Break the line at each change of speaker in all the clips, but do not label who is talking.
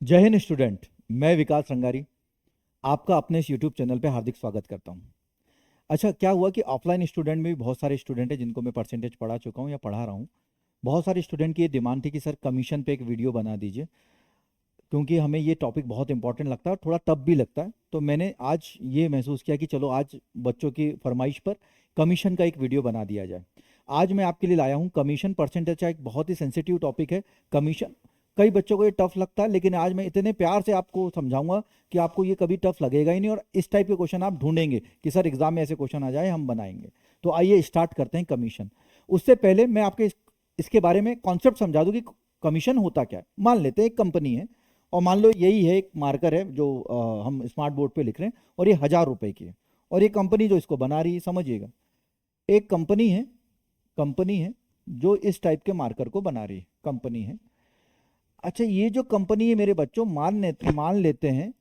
जय हिंद स्टूडेंट। मैं विकास रंगारी आपका अपने इस यूट्यूब चैनल पे हार्दिक स्वागत करता हूँ। अच्छा, क्या हुआ कि ऑफलाइन स्टूडेंट में भी बहुत सारे स्टूडेंट हैं जिनको मैं परसेंटेज पढ़ा चुका हूँ या पढ़ा रहा हूँ। बहुत सारे स्टूडेंट की ये डिमांड थी कि सर कमीशन पे एक वीडियो बना दीजिए, क्योंकि हमें ये टॉपिक बहुत इंपॉर्टेंट लगता है और थोड़ा टफ भी लगता है। तो मैंने आज ये महसूस किया कि चलो आज बच्चों की फरमाइश पर कमीशन का एक वीडियो बना दिया जाए। आज मैं आपके लिए लाया हूँ कमीशन परसेंटेज का एक बहुत ही सेंसिटिव टॉपिक है। कमीशन कई बच्चों को ये टफ लगता है, लेकिन आज मैं इतने प्यार से आपको समझाऊंगा कि आपको ये कभी टफ लगेगा ही नहीं और इस टाइप के क्वेश्चन आप ढूंढेंगे कि सर एग्जाम में ऐसे क्वेश्चन आ जाए, हम बनाएंगे। तो आइए स्टार्ट करते हैं कमीशन। उससे पहले मैं आपके इसके बारे में कॉन्सेप्ट समझा दूं कि कमीशन होता क्या है। मान लेते हैं एक कंपनी है और मान लो यही है एक मार्कर है जो हम स्मार्ट बोर्ड पे लिख रहे हैं और ये 1,000 रुपए की है। और ये कंपनी जो इसको बना रही है, समझिएगा, एक कंपनी है जो इस टाइप के मार्कर को बना रही है, कंपनी है। अच्छा, ये जो कंपनी है मेरे बच्चों, मान लेते हैं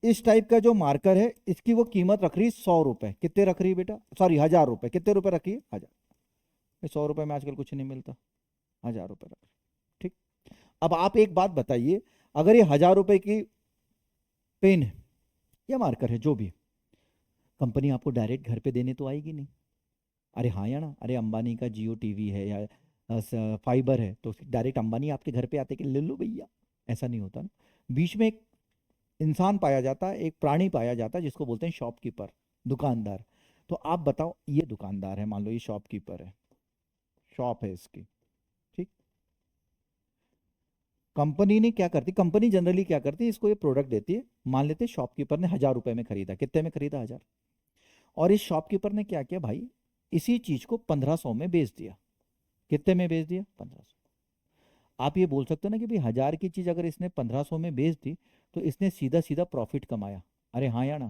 इस टाइप का जो मार्कर है इसकी वो कीमत रख रही है 100 रुपए। कितने रख रही है बेटा? सॉरी, 1,000 रुपए। कितने रुपए रखी है? 1,000। 100 रुपए में आजकल कुछ नहीं मिलता, 1,000 रुपए रख रही है। ठीक। अब आप एक बात बताइए, अगर ये 1,000 रुपए की पेन है या मार्कर है जो भी है, कंपनी आपको डायरेक्ट घर पे देने तो आएगी नहीं। अरे हाँ या ना? अरे अंबानी का जियो टीवी है या फाइबर है तो डायरेक्ट अंबानी आपके घर पे आते कि ले लो भैया, ऐसा नहीं होता ना। बीच में एक इंसान पाया जाता है, एक प्राणी पाया जाता है जिसको बोलते हैं शॉपकीपर, दुकानदार। तो आप बताओ, ये दुकानदार है, मान लो ये शॉपकीपर है, शॉप है इसकी। ठीक। कंपनी ने क्या करती, कंपनी जनरली क्या करती है, इसको ये प्रोडक्ट देती है। मान लेते हैं शॉपकीपर ने 1,000 रुपए में खरीदा। कितने में खरीदा? 1,000। और इस शॉपकीपर ने क्या किया भाई, इसी चीज को 1,500 में बेच दिया। कितने में बेच दिया? 1,500। आप ये बोल सकते हो ना कि भाई 1,000 की चीज अगर इसने 1,500 में बेच दी तो इसने सीधा सीधा प्रॉफिट कमाया। अरे हाँ या ना?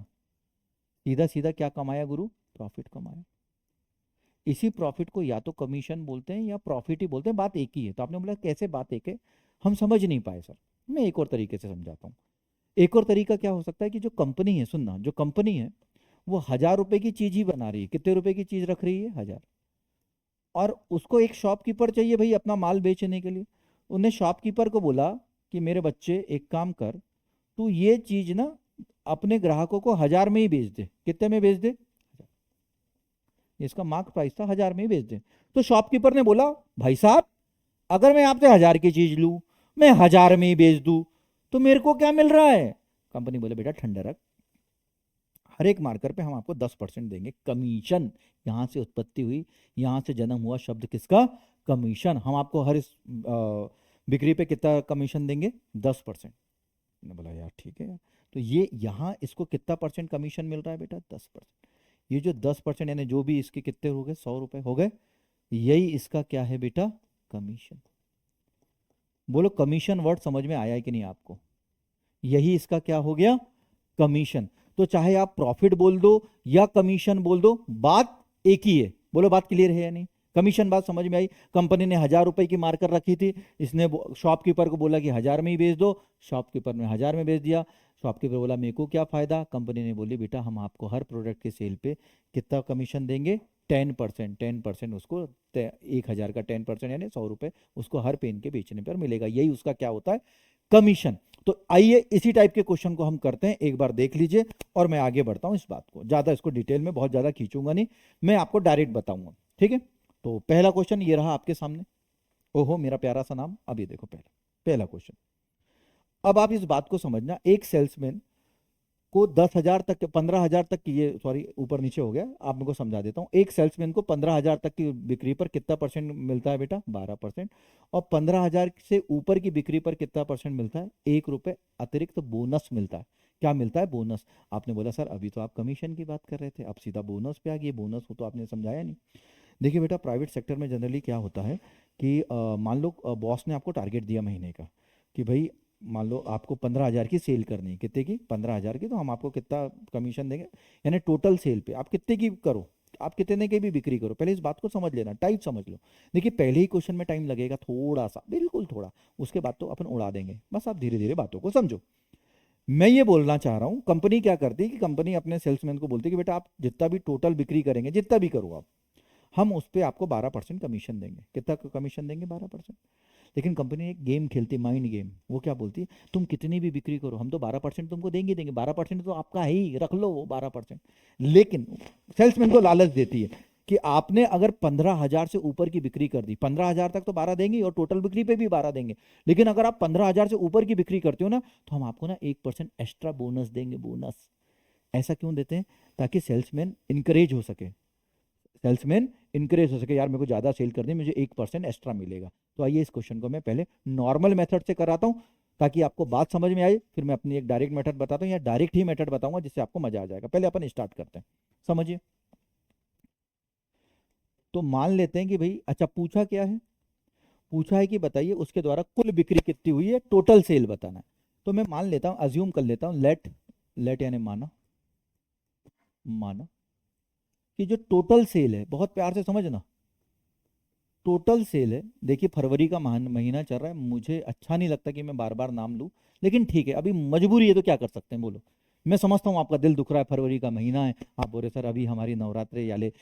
सीधा सीधा क्या कमाया गुरु? प्रॉफिट कमाया। इसी प्रॉफिट को या तो कमीशन बोलते हैं या प्रॉफिट ही बोलते हैं, बात एक ही है। तो आपने बोला कैसे बात एक है, हम समझ नहीं पाए सर। मैं एक और तरीके से समझाता हूँ। एक और तरीका क्या हो सकता है कि जो कंपनी है, सुनना, जो कंपनी है वो 1,000 रुपए की चीज ही बना रही है। कितने रुपए की चीज रख रही है? 1,000। और उसको एक शॉपकीपर चाहिए भाई अपना माल बेचने के लिए। उन्हें शॉपकीपर को बोला कि मेरे बच्चे एक काम कर, तू ये चीज ना अपने ग्राहकों को 1,000 में ही बेच दे। कितने में बेच दे? इसका मार्क प्राइस था 1,000 में ही बेच दे। तो शॉपकीपर ने बोला, भाई साहब, अगर मैं आपसे 1,000 की चीज लूं, मैं 1,000 में ही बेच दूं, तो मेरे को क्या मिल रहा है? कंपनी बोले, बेटा ठंडा रख, हर एक मार्कर पे हम आपको 10% देंगे कमीशन। यहां से उत्पत्ति हुई, यहां से जन्म हुआ शब्द किसका? कमीशन। हम आपको हर इस बिक्री पे कितना कमीशन देंगे? 10%। मैंने बोला यार ठीक है यार। तो ये यहाँ इसको कितना परसेंट कमीशन मिल रहा है बेटा? 10%। ये जो 10% यानी जो भी इसके कितने हो गए? 100 रुपए हो गए। यही इसका क्या है बेटा? कमीशन। बोलो कमीशन वर्ड समझ में आया है कि नहीं आपको? यही इसका क्या हो गया? कमीशन। तो चाहे आप प्रॉफिट बोल दो या कमीशन बोल दो, बात एक ही है। बोलो बात क्लियर है या नहीं? कमीशन बात समझ में आई। कंपनी ने 1,000 रुपए की मार्कर रखी थी, इसने शॉपकीपर को बोला कि 1,000 में ही बेच दो। शॉपकीपर ने 1,000 में बेच दिया। शॉपकीपर बोला मेरे को क्या फायदा? कंपनी ने बोली बेटा हम आपको हर प्रोडक्ट के सेल पे कितना कमीशन देंगे? 10%। 10% उसको 1,000 का 10% यानी 100 रुपए उसको हर पेन के बेचने पर मिलेगा। यही उसका क्या होता है? कमीशन। तो आइए इसी टाइप के क्वेश्चन को हम करते हैं, एक बार देख लीजिए और मैं आगे बढ़ता हूं इस बात को। ज्यादा इसको डिटेल में बहुत ज्यादा खींचूंगा नहीं, मैं आपको डायरेक्ट बताऊंगा। ठीक है। तो पहला क्वेश्चन ये रहा आपके सामने। ओहो मेरा प्यारा सा नाम। अभी देखो पहला पहला क्वेश्चन। अब आप इस बात को समझना, एक सेल्समैन को 10,000 तक, 15,000 तक की, ये सॉरी ऊपर नीचे हो गया, आप मेरे को समझा देता हूँ। एक सेल्समैन को 15,000 तक की बिक्री पर कितना परसेंट मिलता है बेटा? 12%। और 15,000 से ऊपर की बिक्री पर कितना परसेंट मिलता है? 1 रुपए अतिरिक्त बोनस मिलता है। क्या मिलता है? बोनस। आपने बोला सर अभी तो आप कमीशन की बात कर रहे थे, अब सीधा बोनस पे आ गई। बोनस हो तो आपने समझाया नहीं। देखिए बेटा, प्राइवेट सेक्टर में जनरली क्या होता है कि मान लो बॉस ने आपको टारगेट दिया महीने का कि भाई मान लो आपको 15,000 की सेल करनी है। कितने की? 15,000 की। तो हम आपको कितना कमीशन देंगे, यानी टोटल सेल पे आप कितने की करो, आप कितने की भी बिक्री करो। पहले इस बात को समझ लेना, टाइप समझ लो। देखिए पहले ही क्वेश्चन में टाइम लगेगा थोड़ा सा, बिल्कुल थोड़ा। उसके बाद तो अपन उड़ा देंगे, बस आप धीरे धीरे बातों को समझो। मैं ये बोलना चाह रहा हूँ, कंपनी क्या करती है कि कंपनी अपने सेल्समैन को बोलती है कि बेटा आप जितना भी टोटल बिक्री करेंगे, जितना भी करो आप, हम उस पर आपको 12% कमीशन देंगे। कितना कमीशन देंगे? 12%। लेकिन कंपनी एक गेम खेलती है, माइंड गेम। वो क्या बोलती है, तुम कितनी भी बिक्री करो हम तो 12% तुमको देंगे देंगे, 12% तो आपका है ही, रख लो वो 12%। लेकिन सेल्समैन को लालच देती है कि आपने अगर 15,000 से ऊपर की बिक्री कर दी, 15,000 तक तो 12 देंगे और टोटल बिक्री पे भी 12 देंगे, लेकिन अगर आप 15,000 से ऊपर की बिक्री करते हो ना तो हम आपको ना 1% एक्स्ट्रा बोनस देंगे, बोनस। ऐसा क्यों देते हैं, ताकि सेल्समैन इंकरेज हो सके, सेल्समैन इंकरेज हो सके, यार मेरे को ज़्यादा सेल करनी, मुझे 1% एक्स्ट्रा मिलेगा। तो आइए इस क्वेश्चन को मैं पहले नॉर्मल मेथड से कराता हूँ ताकि आपको बात समझ में आए, फिर मैं अपनी एक डायरेक्ट मेथड बताता हूँ या डायरेक्ट ही मेथड बताऊंगा जिससे आपको मजा आ जाएगा। पहले अपन स्टार्ट करते हैं, समझिए। तो मान लेते हैं कि भाई, अच्छा पूछा क्या है, पूछा है कि बताइए उसके द्वारा कुल बिक्री कितनी हुई है, टोटल सेल बताना है। तो मैं मान लेता हूँ, अज्यूम कर लेता हूँ, लेट लेट यानी माना, माना कि जो टोटल सेल है, बहुत प्यार से समझना, टोटल सेल है, देखिए फरवरी का महीना चल रहा है, मुझे अच्छा नहीं लगता कि मैं बार बार नाम लूं, लेकिन ठीक है अभी मजबूरी है तो क्या कर सकते हैं बोलो। मैं समझता हूँ आपका दिल दुख रहा है, फरवरी का महीना है, आप बोल रहे सर अभी हमारी नवरात्रे याले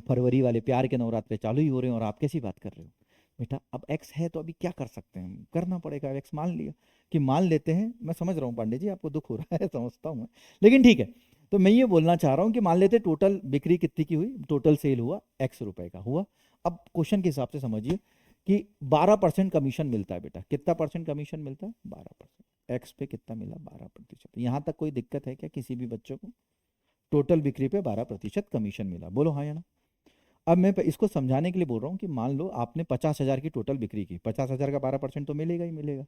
फरवरी वाले प्यार के नवरात्रे चालू ही हो रहे हैं और आप कैसी बात कर रहे हो। बेटा अब एक्स है तो अभी क्या कर सकते हैं, करना पड़ेगा, एक्स मान लिया, कि मान लेते हैं। मैं समझ रहा हूँ पांडे जी आपको दुख हो रहा है, समझता हूँ मैं, लेकिन ठीक है। तो मैं ये बोलना चाह रहा हूँ कि मान लेते टोटल बिक्री कितनी की हुई, टोटल सेल हुआ एक्स रुपए का हुआ। अब क्वेश्चन के हिसाब से समझिए कि 12% कमीशन मिलता है बेटा, कितना परसेंट कमीशन मिलता है, 12%। एक्स पे कितना मिला, 12%। यहाँ तक कोई दिक्कत है क्या किसी भी बच्चों को, टोटल बिक्री पे 12% कमीशन मिला, बोलो हाँ या ना। अब मैं इसको समझाने के लिए बोल रहा हूँ कि मान लो आपने 50,000 की टोटल बिक्री की, 50,000 का 12% तो मिलेगा ही मिलेगा।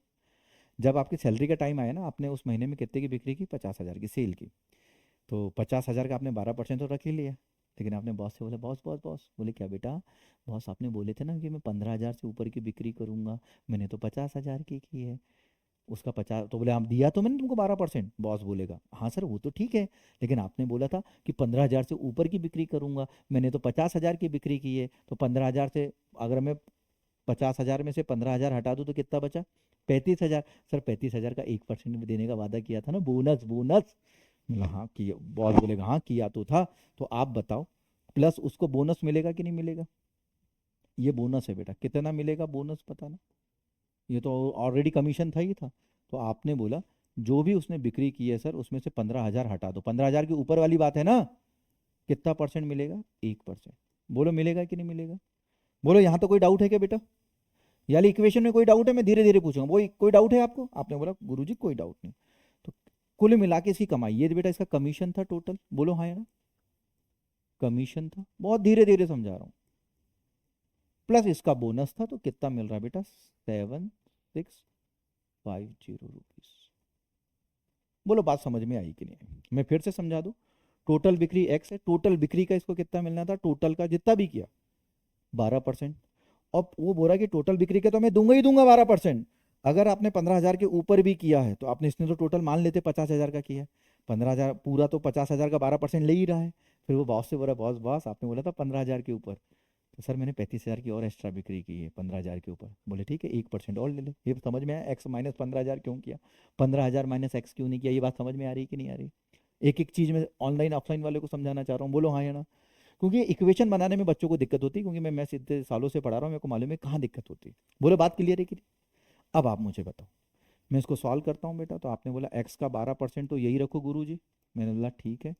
जब आपकी सैलरी का टाइम आया ना, आपने उस महीने में कितने की बिक्री की, 50,000 की सेल की, तो 50,000 का आपने 12% तो रख ही लिया। लेकिन आपने बॉस से बोला, बॉस बॉस बॉस, बोले क्या बेटा, बॉस आपने बोले थे ना कि मैं 15,000 से ऊपर की बिक्री करूंगा, मैंने तो 50,000 की है। उसका 50, तो बोले हम दिया तो मैंने तुमको 12%। बॉस बोलेगा हाँ सर वो तो ठीक है, लेकिन आपने बोला था कि 15,000 से ऊपर की बिक्री करूंगा, मैंने तो 50,000 की बिक्री की है, तो 15,000 से अगर मैं 50,000 में से 15,000 हटा दूं तो कितना बचा, 35,000। सर 35,000 का 1% भी देने का वादा किया था ना, बोनस बोनस। बोला हाँ किया, बॉस बोलेगा हाँ किया तो था, तो आप बताओ प्लस उसको बोनस मिलेगा कि नहीं मिलेगा। ये बोनस है बेटा, कितना मिलेगा बोनस बताना, ये तो ऑलरेडी कमीशन था ही था। तो आपने बोला जो भी उसने बिक्री की है सर उसमें से 15,000 हटा दो, 15,000 के ऊपर वाली बात है ना, कितना परसेंट मिलेगा, 1%। बोलो मिलेगा कि नहीं मिलेगा, बोलो। यहाँ तो कोई डाउट है क्या बेटा, यानी इक्वेशन में कोई डाउट है, मैं धीरे धीरे पूछूंगा, वो कोई डाउट है आपको, आपने बोला गुरुजी कोई डाउट नहीं। तो कुल मिला के इसकी कमाई, ये बेटा इसका कमीशन था टोटल, बोलो हाँ या ना, कमीशन था, बहुत धीरे धीरे समझा रहा हूँ, प्लस इसका बोनस था, तो कितना मिल रहा है बेटा, 7,650 रुपीज। बोलो बात समझ में आई कि नहीं आई, मैं फिर से समझा दूं। टोटल बिक्री एक्स है, टोटल बिक्री का इसको कितना मिलना था, टोटल का जितना भी किया 12%। अब वो बोला कि टोटल बिक्री के तो मैं दूंगा ही दूंगा 12%, अगर आपने 15,000 के ऊपर भी किया है तो आपने, इसने तो टोटल मान लेते 50,000 का किया है, 15,000 पूरा तो 50,000 का 12% ले ही रहा है। फिर वो बॉस से बोला, बॉस बॉस आपने बोला था 15,000 के ऊपर, तो सर मैंने 35,000 की और एक्स्ट्रा बिक्री की है 15,000 के ऊपर। बोले ठीक है 1% और ले ले। ये समझ में आया, एक्स माइनस 15,000 क्यों किया, 15,000 माइनस एक्स क्यों नहीं किया, ये बात समझ में आ रही कि नहीं आ रही। एक एक चीज़ में ऑनलाइन ऑफलाइन वाले को समझाना चाह रहा हूँ, बोलो हाँ या ना। क्योंकि इक्वेशन बनाने में बच्चों को दिक्कत होती है, क्योंकि मैं सीधे सालों से पढ़ा रहा हूँ, मेरे को मालूम है कहाँ दिक्कत होती है। बोलो बात क्लियर है कि नहीं। अब आप मुझे बताओ, मैं इसको सॉल्व करता हूँ बेटा। तो आपने बोला एक्स का 12% तो यही रखो गुरु जी, मैंने बोला ठीक है,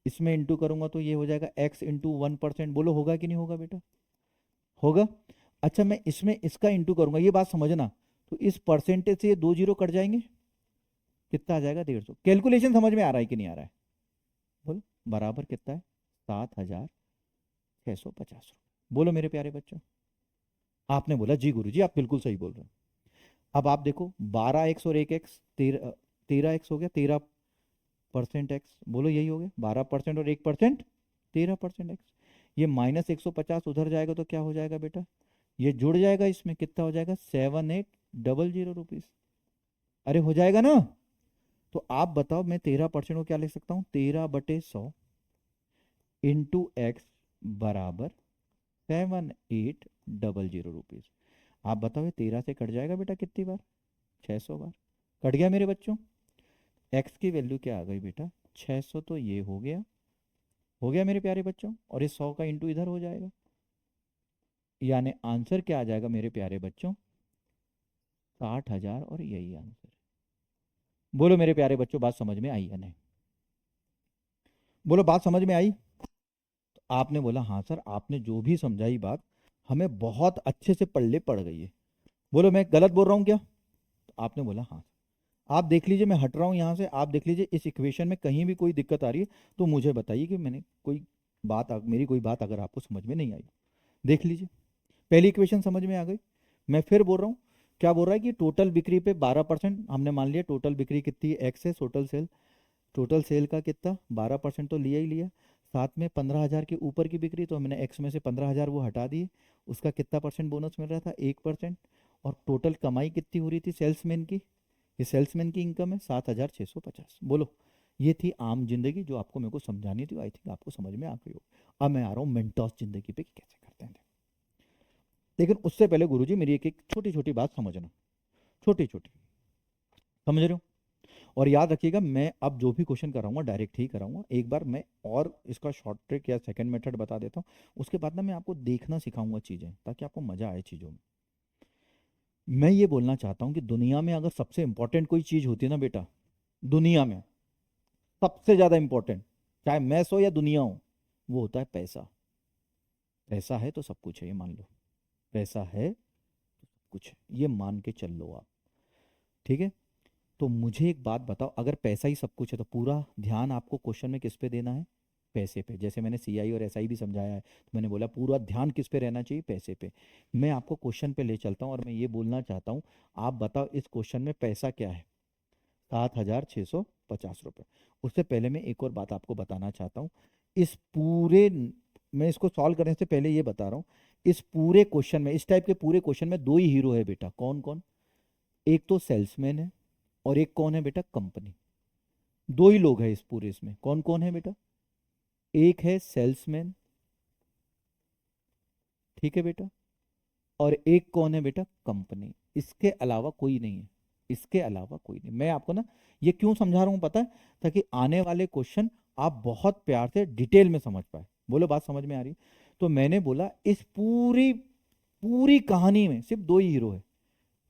इसमें इंटू करूंगा तो ये हो जाएगा एक्स इंटू 1%। बोलो होगा कि नहीं होगा बेटा, होगा। अच्छा मैं इसमें इसका इंटू करूंगा, ये बात समझना, तो इस परसेंटेज से ये 2 जीरो कट जाएंगे, कितना आ जाएगा, 150। कैलकुलेशन समझ में आ रहा है कि नहीं आ रहा है, बोलो बराबर कितना है, 7,650 रुपये। बोलो मेरे प्यारे बच्चों, आपने बोला जी गुरु जी आप बिल्कुल सही बोल रहे हैं। अब आप देखो 12 एक्स और 1 एक्स, 13 एक्स हो गया, 13% एक्स, बोलो यही हो गया, 12% और 1%, 13% एक्स। ये -150 उधर जाएगा तो क्या हो जाएगा बेटा, ये जुड़ जाएगा, इसमें कितना हो जाएगा, 7,800 रुपीज। अरे हो जाएगा ना। तो आप बताओ मैं 13% को क्या लिख सकता हूँ, 13/100 इंटू एक्स बराबर 7,800 रुपीज। आप बताओ ये 13 से कट जाएगा बेटा कितनी बार, 600 बार। कट गया मेरे बच्चों, एक्स की वैल्यू क्या आ गई बेटा, 600। तो ये हो गया मेरे प्यारे बच्चों, और इस 100 का इंटू इधर हो जाएगा, यानी आंसर क्या आ जाएगा मेरे प्यारे बच्चों, 60,000 और यही आंसर है। बोलो मेरे प्यारे बच्चों, बात समझ में आई या नहीं? बोलो बात समझ में आई? तो आपने बोला हाँ सर, आपने जो भी समझाई बात हमें बहुत अच्छे से पढ़ गई है। बोलो मैं गलत बोल रहा हूँ क्या? तो आपने बोला हाँ। आप देख लीजिए, मैं हट रहा हूँ यहाँ से, आप देख लीजिए इस इक्वेशन में कहीं भी कोई दिक्कत आ रही है तो मुझे बताइए कि मैंने कोई मेरी कोई बात अगर आपको समझ में नहीं आई। देख लीजिए, पहली इक्वेशन समझ में आ गई। मैं फिर बोल रहा हूँ, क्या बोल रहा है कि टोटल बिक्री पे 12%, हमने मान लिया टोटल बिक्री कितनी है, एक्स है, टोटल सेल का कितना 12% तो लिया ही लिया। साथ में 15,000 के ऊपर की बिक्री, तो हमने एक्स में से 15,000 वो हटा दिए, उसका कितना परसेंट बोनस मिल रहा था, 1%। और टोटल कमाई कितनी हो रही थी सेल्समैन की, ये सेल्समैन की इनकम है 7,650। बोलो, ये थी आम जिंदगी जो आपको मेरे को समझानी थी, आई थिंक आपको समझ में आ गई हो। अब मैं आ रहा हूँ मेंटोस जिंदगी पे कि कैसे करते हैं। लेकिन उससे पहले गुरुजी मेरी एक एक छोटी छोटी बात समझना, छोटी छोटी, समझ रहे हो? और याद रखिएगा, मैं अब जो भी क्वेश्चन कराऊंगा डायरेक्ट ही कराऊंगा। एक बार मैं और इसका शॉर्ट ट्रिक या सेकंड मेथड बता देता हूँ, उसके बाद ना मैं आपको देखना सिखाऊंगा चीज़ें, ताकि आपको मज़ा आए चीज़ों में। मैं ये बोलना चाहता हूँ कि दुनिया में अगर सबसे इंपॉर्टेंट कोई चीज़ होती है ना बेटा, दुनिया में सबसे ज़्यादा इंपॉर्टेंट, चाहे मैथ्स हो या दुनिया हो, वो होता है पैसा। पैसा है तो सब कुछ है, ये मान लो। पैसा है तो सब कुछ है, ये मान के चल लो आप। ठीक है? तो मुझे एक बात बताओ, अगर पैसा ही सब कुछ है तो पूरा ध्यान आपको क्वेश्चन में किस पे देना है? पैसे पे। जैसे मैंने सीआई और एसआई भी समझाया है, तो मैंने बोला पूरा ध्यान किस पे रहना चाहिए? पैसे पे। मैं आपको क्वेश्चन पे ले चलता हूँ और मैं ये बोलना चाहता हूँ, आप बताओ इस क्वेश्चन में पैसा क्या है? 7,650 रुपये। उससे पहले मैं एक और बात आपको बताना चाहता हूँ। इस पूरे मैं इसको सॉल्व करने से पहले ये बता रहा हूँ, इस पूरे क्वेश्चन में, इस टाइप के पूरे क्वेश्चन में दो ही हीरो है बेटा। कौन कौन? एक तो सेल्समैन है और एक कौन है बेटा? कंपनी। दो ही लोग हैं इस पूरे इसमें। कौन कौन है बेटा? एक है सेल्समैन, ठीक है बेटा, और एक कौन है बेटा? कंपनी। इसके अलावा कोई नहीं है, इसके अलावा कोई नहीं। मैं आपको ना ये क्यों समझा रहा हूँ पता है? ताकि आने वाले क्वेश्चन आप बहुत प्यार से डिटेल में समझ पाए। बोलो बात समझ में आ रही है? तो मैंने बोला इस पूरी पूरी कहानी में सिर्फ दो ही हीरो है,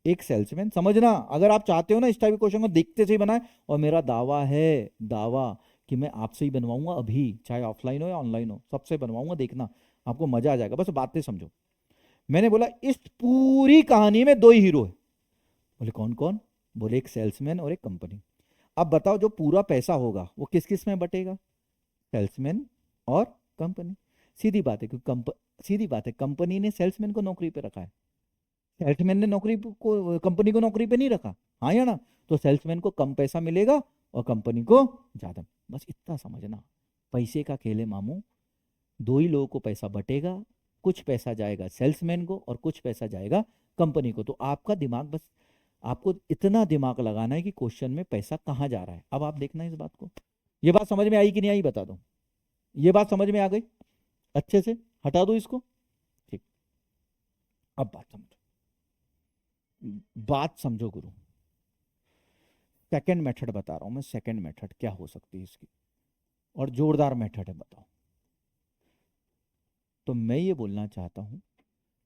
एक सेल्समैन। समझना, अगर आप चाहते हो ना इस टाइप के क्वेश्चन को देखते से ही बनाए, और मेरा दावा है, दावा, कि मैं आपसे ही बनवाऊंगा अभी, चाहे ऑफलाइन हो या ऑनलाइन हो, सबसे बनवाऊंगा, देखना आपको मजा आ जाएगा। बस बातें समझो। मैंने बोला इस पूरी कहानी में दो ही हीरो है। बोले कौन कौन? बोले एक सेल्समैन और एक कंपनी। अब बताओ जो पूरा पैसा होगा वो किस किस में बटेगा? सेल्समैन और कंपनी। सीधी बात है, क्योंकि सीधी बात है, कंपनी ने सेल्समैन को नौकरी पे रखा है, सेल्समैन ने नौकरी को कंपनी को नौकरी पे नहीं रखा। हाँ या ना? तो सेल्समैन को कम पैसा मिलेगा और कंपनी को ज्यादा। बस इतना समझना, पैसे का खेल है मामू। दो ही लोगों को पैसा बटेगा, कुछ पैसा जाएगा सेल्समैन को और कुछ पैसा जाएगा कंपनी को। तो आपका दिमाग बस, आपको इतना दिमाग लगाना है कि क्वेश्चन में पैसा कहाँ जा रहा है। अब आप देखना इस बात को। ये बात समझ में आई कि नहीं आई बता दो? ये बात समझ में आ गई अच्छे से? हटा दो इसको। ठीक, अब बात समझो, बात समझो गुरु। सेकंड मेथड बता रहा हूं मैं, सेकंड मेथड क्या हो सकती है इसकी, और जोरदार मेथड है, बताओ। तो मैं ये बोलना चाहता हूं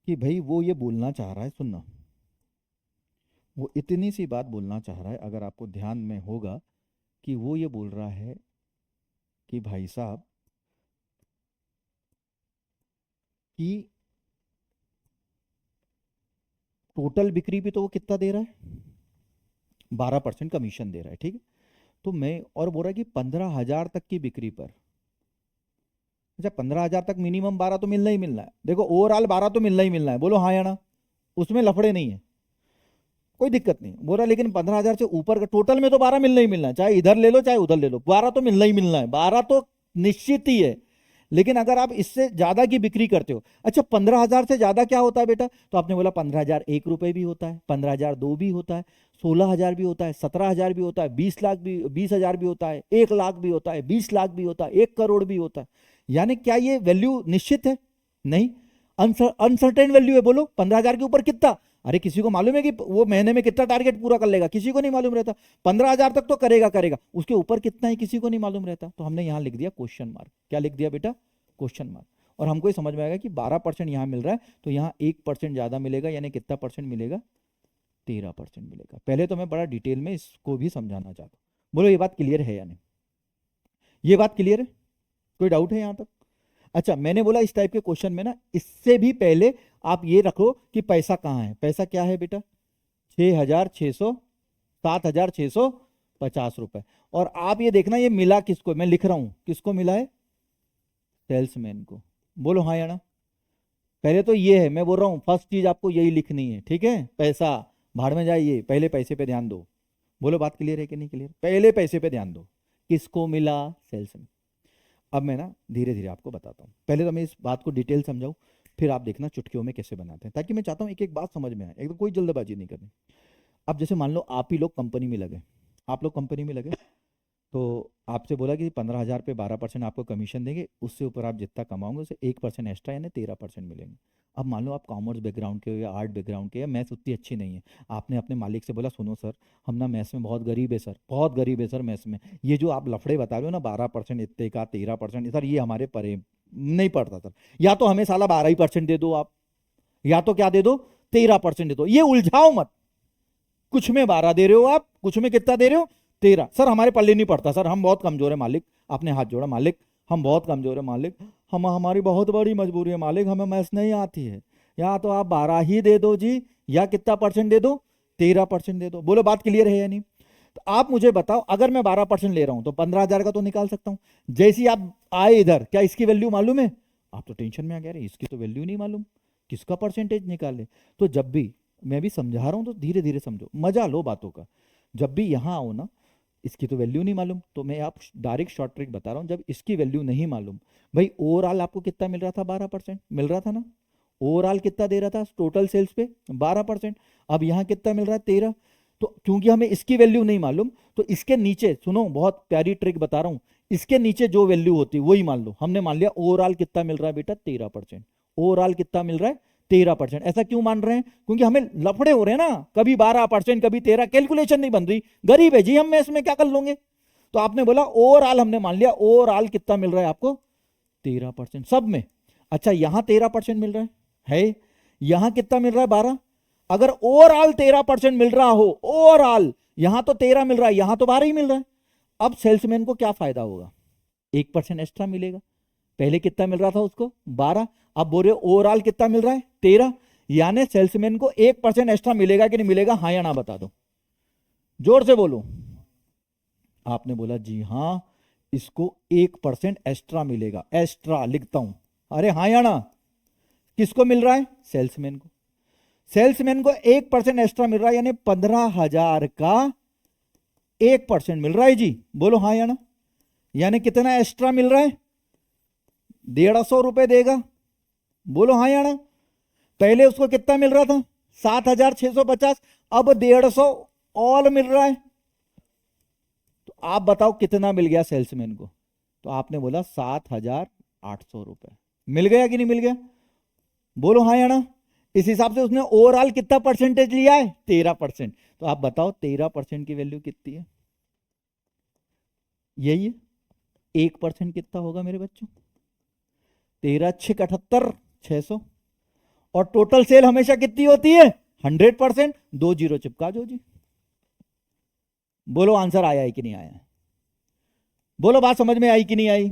कि भाई वो ये बोलना चाह रहा है, सुनना, वो इतनी सी बात बोलना चाह रहा है, अगर आपको ध्यान में होगा, कि वो ये बोल रहा है कि भाई साहब कि टोटल बिक्री पे तो वो कितना दे रहा है? 12% कमीशन दे रहा है, ठीक है। तो मैं और बोल रहा है कि 15,000 तक की बिक्री पर, अच्छा 15,000 तक मिनिमम 12 तो मिलना ही मिलना है। देखो ओवरऑल 12 तो मिलना ही मिलना है, बोलो हाँ या ना? उसमें लफड़े नहीं है, कोई दिक्कत नहीं। बोल रहा लेकिन 15,000 से ऊपर का टोटल में तो 12 मिलना ही मिलना है, चाहे इधर ले लो चाहे उधर ले लो, 12 तो मिलना ही मिलना है, 12 तो निश्चित ही है। लेकिन अगर आप इससे ज्यादा की बिक्री करते हो, अच्छा 15,000 से ज्यादा क्या होता है बेटा? तो आपने बोला 15,001 रुपए भी होता है, 15,002 भी होता है, 16,000 भी होता है, 17,000 भी होता है, 20 लाख भी, 20,000 भी होता है, 1 लाख भी होता है, 20 लाख भी होता है, 1 करोड़ भी होता है। यानी क्या ये वैल्यू निश्चित है? नहीं, अनसर्टेन वैल्यू है। बोलो 15,000 के ऊपर कितना? अरे किसी को मालूम है कि वो महीने में कितना टारगेट पूरा कर लेगा? किसी को नहीं मालूम रहता। 15,000 तक तो करेगा करेगा, उसके ऊपर कितना है किसी को नहीं मालूम रहता। तो हमने यहां लिख दिया क्वेश्चन मार्क। क्या लिख दिया बेटा? Question mark. और हमको ये समझ में आएगा कि 12% यहां मिल रहा है, तो यहां 1% ज्यादा मिलेगा, यानी कितना परसेंट मिलेगा? 13% मिलेगा। पहले तो मैं बड़ा डिटेल में इसको भी समझाना चाहता हूँ। बोलो ये बात क्लियर है या नहीं? ये बात क्लियर है? कोई डाउट है यहाँ तक? अच्छा, मैंने बोला इस टाइप के क्वेश्चन में ना, इससे भी पहले आप ये रखो कि पैसा कहाँ है। पैसा क्या है बेटा? 6,600, 7,650 रुपए। और आप ये देखना ये मिला किसको, मैं लिख रहा हूं किसको मिला है? सेल्समैन को। बोलो हाँ या ना? पहले तो ये है, मैं बोल रहा हूँ फर्स्ट चीज आपको यही लिखनी है, ठीक है? पैसा भाड़ में जाइए, पहले पैसे पे ध्यान दो। बोलो बात क्लियर है कि नहीं क्लियर? पहले पैसे पे ध्यान दो। किसको मिला? सेल्समैन। अब मैं ना धीरे धीरे आपको बताता हूँ, पहले तो मैं इस बात को डिटेल समझाऊँ, फिर आप देखना चुटकियों में कैसे बनाते हैं, ताकि मैं चाहता हूँ एक एक बात समझ में आए, एकदम कोई जल्दबाजी नहीं करनी। अब जैसे मान लो आप ही लोग कंपनी में लगे, आप लोग कंपनी में लगे, तो आपसे बोला कि 15,000 पे 12% आपको कमीशन देंगे, उससे ऊपर आप जितना कमाओगे उससे 1% एक्स्ट्रा यानी 13% मिलेंगे। अब मान लो आप कॉमर्स बैकग्राउंड के हो या आर्ट बैकग्राउंड के, या मैथ्स उतनी अच्छी नहीं है, आपने अपने मालिक से बोला सुनो सर हम ना मैथ्स में बहुत गरीब है सर, बहुत गरीब है सर मैथ्स में, ये जो आप लफड़े बता रहे हो ना 12% इतने का 13%, सर ये हमारे परे नहीं पड़ता सर, या तो हमें साला 12% दे दो आप, या तो क्या दे दो 13% दे दो, ये उलझाओ मत। कुछ में 12 दे रहे हो आप, कुछ में कितना दे रहे हो? 13। सर हमारे पल्ले नहीं पड़ता सर, हम बहुत कमजोर है मालिक। आपने हाथ जोड़ा, मालिक हम बहुत कमजोर है मालिक, हम हमारी बहुत बड़ी मजबूरी है मालिक, हमें मैथ्स नहीं आती है। या तो आप 12 ही दे दो जी, या कितना परसेंट दे दो? 13% दे दो। बोलो बात क्लियर है या नहीं? तो आप मुझे बताओ, अगर मैं 12% ले रहा हूं तो 15,000 का तो निकाल सकता हूं। जैसे ही आप आए इधर, क्या इसकी वैल्यू मालूम है? आप तो टेंशन में आ गए, इसकी तो वैल्यू नहीं मालूम, किसका परसेंटेज निकाले? तो जब भी मैं भी समझा रहा हूं तो धीरे धीरे समझो, मजा लो बातों का। जब भी यहां आओ ना, इसकी तो वैल्यू नहीं मालूम, तो मैं आप डायरेक्ट शॉर्ट ट्रिक बता रहा हूं, जब इसकी वैल्यू नहीं मालूम, भाई ओवरऑल आपको कितना मिल रहा था? 12% मिल रहा था ना? ओवरऑल कितना दे रहा था टोटल सेल्स पे? 12%। अब यहां कितना मिल रहा है? 13। तो क्योंकि हमें इसकी वैल्यू नहीं मालूम, तो इसके नीचे सुनो, बहुत प्यारी ट्रिक बता रहा हूं, इसके नीचे जो वैल्यू होती है वही मान लो। हमने मान लिया ओवरऑल कितना मिल रहा है बेटा? 13%। ओवरऑल कितना मिल रहा है? 13%। ऐसा क्यों मान रहे हैं? क्योंकि हमें लफड़े हो रहे हैं ना, कभी 12% कभी 13, कैलकुलेशन नहीं बन रही, गरीब है जी हम, इसमें क्या कर लोगे? तो आपने बोला ओवरऑल, हमने मान लिया ओवरऑल कितना मिल रहा है आपको? 13% सब में। अच्छा यहां 13% मिल रहा है, यहां कितना मिल रहा है? 12। अगर ओवरऑल 13% मिल रहा हो, ओवरऑल यहां तो 13 मिल रहा है, यहां तो 12 ही मिल रहा है, अब सेल्समैन को क्या फायदा होगा? 1% एक्स्ट्रा मिलेगा। पहले कितना मिल रहा था उसको? 12। अब बोल रहे ओवरऑल कितना मिल रहा है? 13। यानी सेल्समैन को 1% एक्स्ट्रा मिलेगा कि नहीं मिलेगा? हाँ या ना बता दो, जोर से बोलो। आपने बोला जी हाँ, इसको 1% एक्स्ट्रा मिलेगा। एक्स्ट्रा लिखता हूं, अरे हाँ या ना? किसको मिल रहा है? सेल्समैन को। सेल्समैन को 1% एक्स्ट्रा मिल रहा है, यानी 15,000 का 1% मिल रहा है जी। बोलो हाँ या ना? यानी कितना एक्स्ट्रा मिल रहा है? 150 रुपए देगा। बोलो हाँ या ना? पहले उसको कितना मिल रहा था? 7,650। अब 150 और मिल रहा है। तो आप बताओ कितना मिल गया सेल्समैन को? तो आपने बोला 7,800 रुपए। मिल गया कि नहीं मिल गया? बोलो हाँ या ना? इस हिसाब से उसने ओवरऑल कितना परसेंटेज लिया है? 13%। तो आप बताओ 13% की वैल्यू कितनी है? यही है। 1% कितना होगा मेरे बच्चों? 13,678, 600। और टोटल सेल हमेशा कितनी होती है? 100%। 2 जीरो चिपका दो जी। बोलो आंसर आया है कि नहीं आया? बोलो बात समझ में आई कि नहीं आई?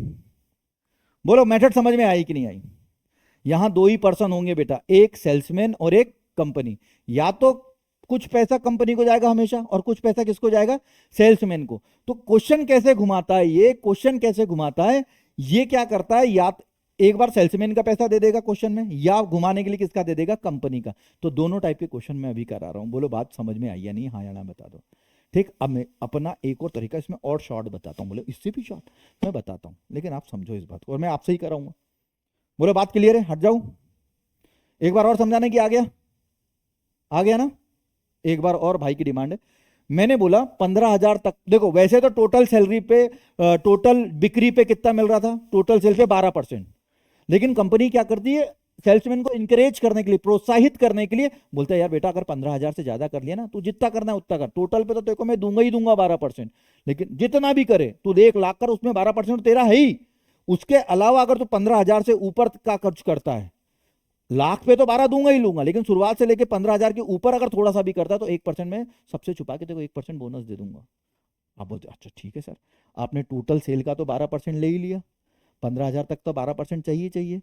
बोलो मेथड समझ में आई कि नहीं आई? यहां दो ही पर्सन होंगे बेटा, एक सेल्समैन और एक कंपनी। या तो कुछ पैसा कंपनी को जाएगा हमेशा, और कुछ पैसा किसको जाएगा? सेल्समैन को। तो क्वेश्चन कैसे घुमाता है ये? क्वेश्चन कैसे घुमाता है ये? क्या करता है, या एक बार सेल्समैन का पैसा दे देगा क्वेश्चन में, या घुमाने के लिए किसका दे देगा? कंपनी का। तो दोनों टाइप के क्वेश्चन मैं अभी करा रहा हूं। बोलो बात समझ में आई या नहीं? हाँ या ना बता दो। ठीक, अब मैं अपना एक और तरीका इसमें और शॉर्ट बताता हूं। बोले इससे भी शॉर्ट मैं बताता हूं, लेकिन आप समझो इस बात को, और मैं आपसे ही कराऊंगा। बोलो बात क्लियर है? हट जाऊं? एक बार और समझाने की आ गया? आ गया ना? एक बार और भाई की डिमांड है। मैंने बोला 15,000 तक। देखो वैसे तो टोटल सैलरी पे, टोटल बिक्री पे कितना मिल रहा था? टोटल सेल पे 12%। लेकिन कंपनी क्या करती है? सेल्समैन को इंकरेज करने के लिए, प्रोत्साहित करने के लिए बोलता है यार बेटा अगर 15,000 से ज्यादा कर लिया ना, तू जितना करना है उतना कर, टोटल पे तो तेरे को मैं दूंगा ही दूंगा 12%, लेकिन जितना भी करे तू 1 लाख कर, उसमें 12% तेरा है ही। उसके अलावा अगर तू 15,000 से ऊपर का खर्च करता है, लाख पे तो 12 दूंगा ही लूंगा, लेकिन शुरुआत से लेके 15,000 के ऊपर अगर थोड़ा सा भी करता है तो 1% में सबसे छुपा के देखो 1% बोनस दे दूंगा। आप बोलते अच्छा ठीक है सर, आपने टोटल सेल का तो 12% ले ही लिया, 15,000 तक तो 12% चाहिए चाहिए,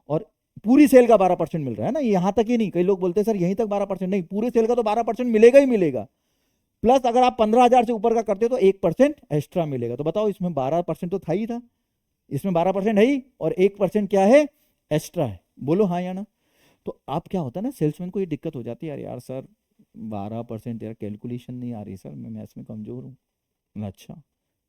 और पूरी सेल का 12% मिल रहा है ना, यहाँ तक ही नहीं, कई लोग बोलते हैं सर यहीं तक 12%, नहीं, पूरे सेल का तो 12% मिलेगा ही मिलेगा, प्लस अगर आप 15,000 से ऊपर का करते हो तो 1% एक्स्ट्रा मिलेगा। तो बताओ इसमें 12% तो था ही था, इसमें 12% है ही, और 1% क्या है, एक्स्ट्रा है। बोलो हाँ या ना। तो आप क्या होता है ना, सेल्समैन को ये दिक्कत हो जाती है, यार यार सर 12% यार कैलकुलेशन नहीं आ रही सर, मैं मैथ्स में कमजोर हूँ। अच्छा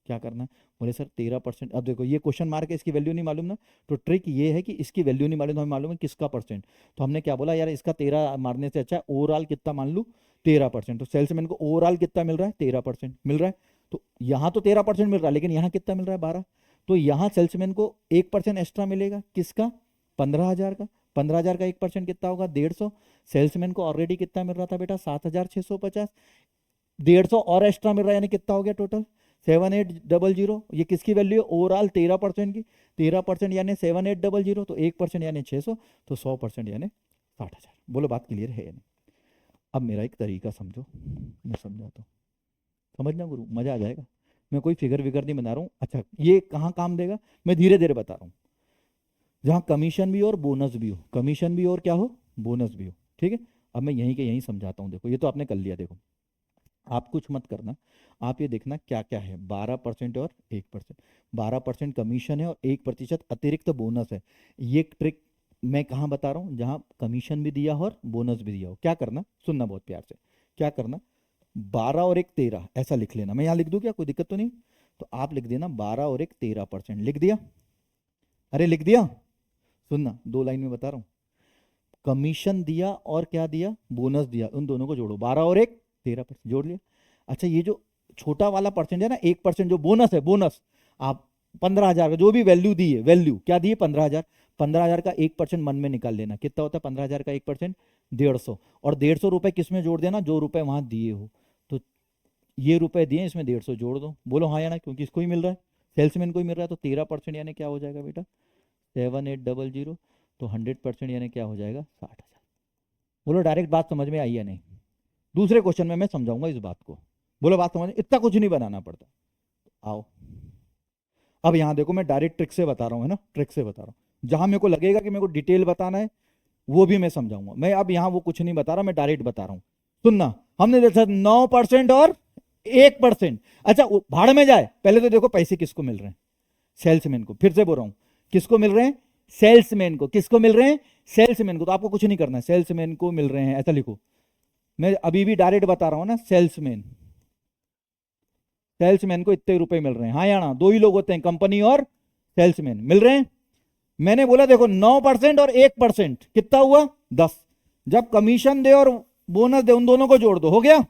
क्या करना है, बोले सर 13%। अब देखो ये क्वेश्चन मार्क है, इसकी वैल्यू नहीं मालूम ना, तो ट्रिक ये है कि इसकी वैल्यू नहीं मालूम तो हमें मालूम है किसका परसेंट। तो हमने क्या बोला, यार इसका 13 मारने से अच्छा है ओवरऑल कितना मान लूँ, 13%। तो सेल्समैन को ओवरऑल कितना मिल रहा है, 13% मिल रहा है। तो यहाँ तो 13% मिल रहा है, लेकिन यहाँ कितना मिल रहा है, 12। तो यहाँ सेल्समैन को 1% एक्स्ट्रा मिलेगा, किसका, 15,000 का। 15,000 का 1% कितना होगा, 150। सेल्समैन को ऑलरेडी कितना मिल रहा था बेटा, 7,650, 150 और एक्स्ट्रा मिल रहा है, यानी कितना हो गया टोटल, 7,800। ये किसकी वैल्यू है, ओवरऑल 13% की, 13% यानी 7,800, तो 1% यानी 600, तो 100% यानी 60,000। बोलो बात क्लियर है या नहीं। अब मेरा एक तरीका समझो, मैं समझाता हूँ, समझना गुरु, मजा आ जाएगा। मैं कोई फिगर विगर नहीं बना रहा हूँ। अच्छा ये कहाँ काम देगा, मैं धीरे धीरे बता रहा हूँ, जहाँ कमीशन भी हो और बोनस भी हो, कमीशन भी हो और क्या हो, बोनस भी हो, ठीक है। अब मैं यहीं के यहीं समझाता हूँ। देखो ये तो आपने कर लिया, देखो आप कुछ मत करना, आप ये देखना क्या क्या है, 12% और 1%, 12% कमीशन है और 1% अतिरिक्त बोनस है। ये ट्रिक मैं कहाँ बता रहा हूँ, जहाँ कमीशन भी दिया हो और बोनस भी दिया हो। क्या करना, सुनना बहुत प्यार से, क्या करना, 12 और 1 13 ऐसा लिख लेना। मैं यहाँ लिख दूँ क्या, कोई दिक्कत तो नहीं, तो आप लिख देना 12 और 1 13%, लिख दिया, अरे लिख दिया। सुनना, 2 लाइन में बता रहा हूँ, कमीशन दिया और क्या दिया, बोनस दिया, उन दोनों को जोड़ो, 12 और 1 13% जोड़ लिया। अच्छा ये जो छोटा वाला परसेंट है ना, 1% जो बोनस है, बोनस आप 15,000 का जो भी वैल्यू दी है, वैल्यू क्या दी है, 15,000, 15,000 का 1% मन में निकाल लेना, कितना होता है 15,000 का 1%, 150। और 150 रुपए किस में जोड़ देना, जो रुपए वहां दिए हो। तो ये रुपए दिए, इसमें 150 जोड़ दो। बोलो हाँ या ना, क्योंकि इसको ही मिल रहा है, सेल्समैन को ही मिल रहा है, तो 13% यानी क्या हो जाएगा बेटा, 7,800, तो 100% यानी क्या हो जाएगा, 60,000। बोलो डायरेक्ट बात समझ में आई या नहीं। दूसरे क्वेश्चन में मैं समझाऊंगा इस बात को। बोलो बात समझ, इतना कुछ नहीं बनाना पड़ता। आओ अब यहां देखो, मैं डायरेक्ट ट्रिक से बता रहा हूं, है ना, ट्रिक से बता रहा हूं, जहां मेरे को लगेगा कि मेरे को डिटेल बताना है वो भी मैं समझाऊंगा। मैं अब यहां वो कुछ नहीं बता रहा, मैं डायरेक्ट बता रहा हूं। सुनना, हमने देखा 9% और 1%। अच्छा भाड़ में जाए, पहले तो देखो पैसे किसको मिल रहे हैं, सेल्समैन को। फिर से बोल रहा हूं, किसको मिल रहे हैं, सेल्समैन को। किसको मिल रहे हैं, सेल्समैन को। तो आपको कुछ नहीं करना है, सेल्समैन को मिल रहे हैं ऐसा लिखो। मैं अभी भी डायरेक्ट बता रहा हूं ना, सेल्समैन, सेल्समैन को इतने रुपए मिल रहे हैं, हाँ या ना, दो ही लोग होते हैं, कंपनी और सेल्समैन मिल रहे हैं। मैंने बोला देखो 9% और 1% कितना हुआ, 10। जब कमीशन दे और बोनस दे, उन दोनों को जोड़ दो, हो गया।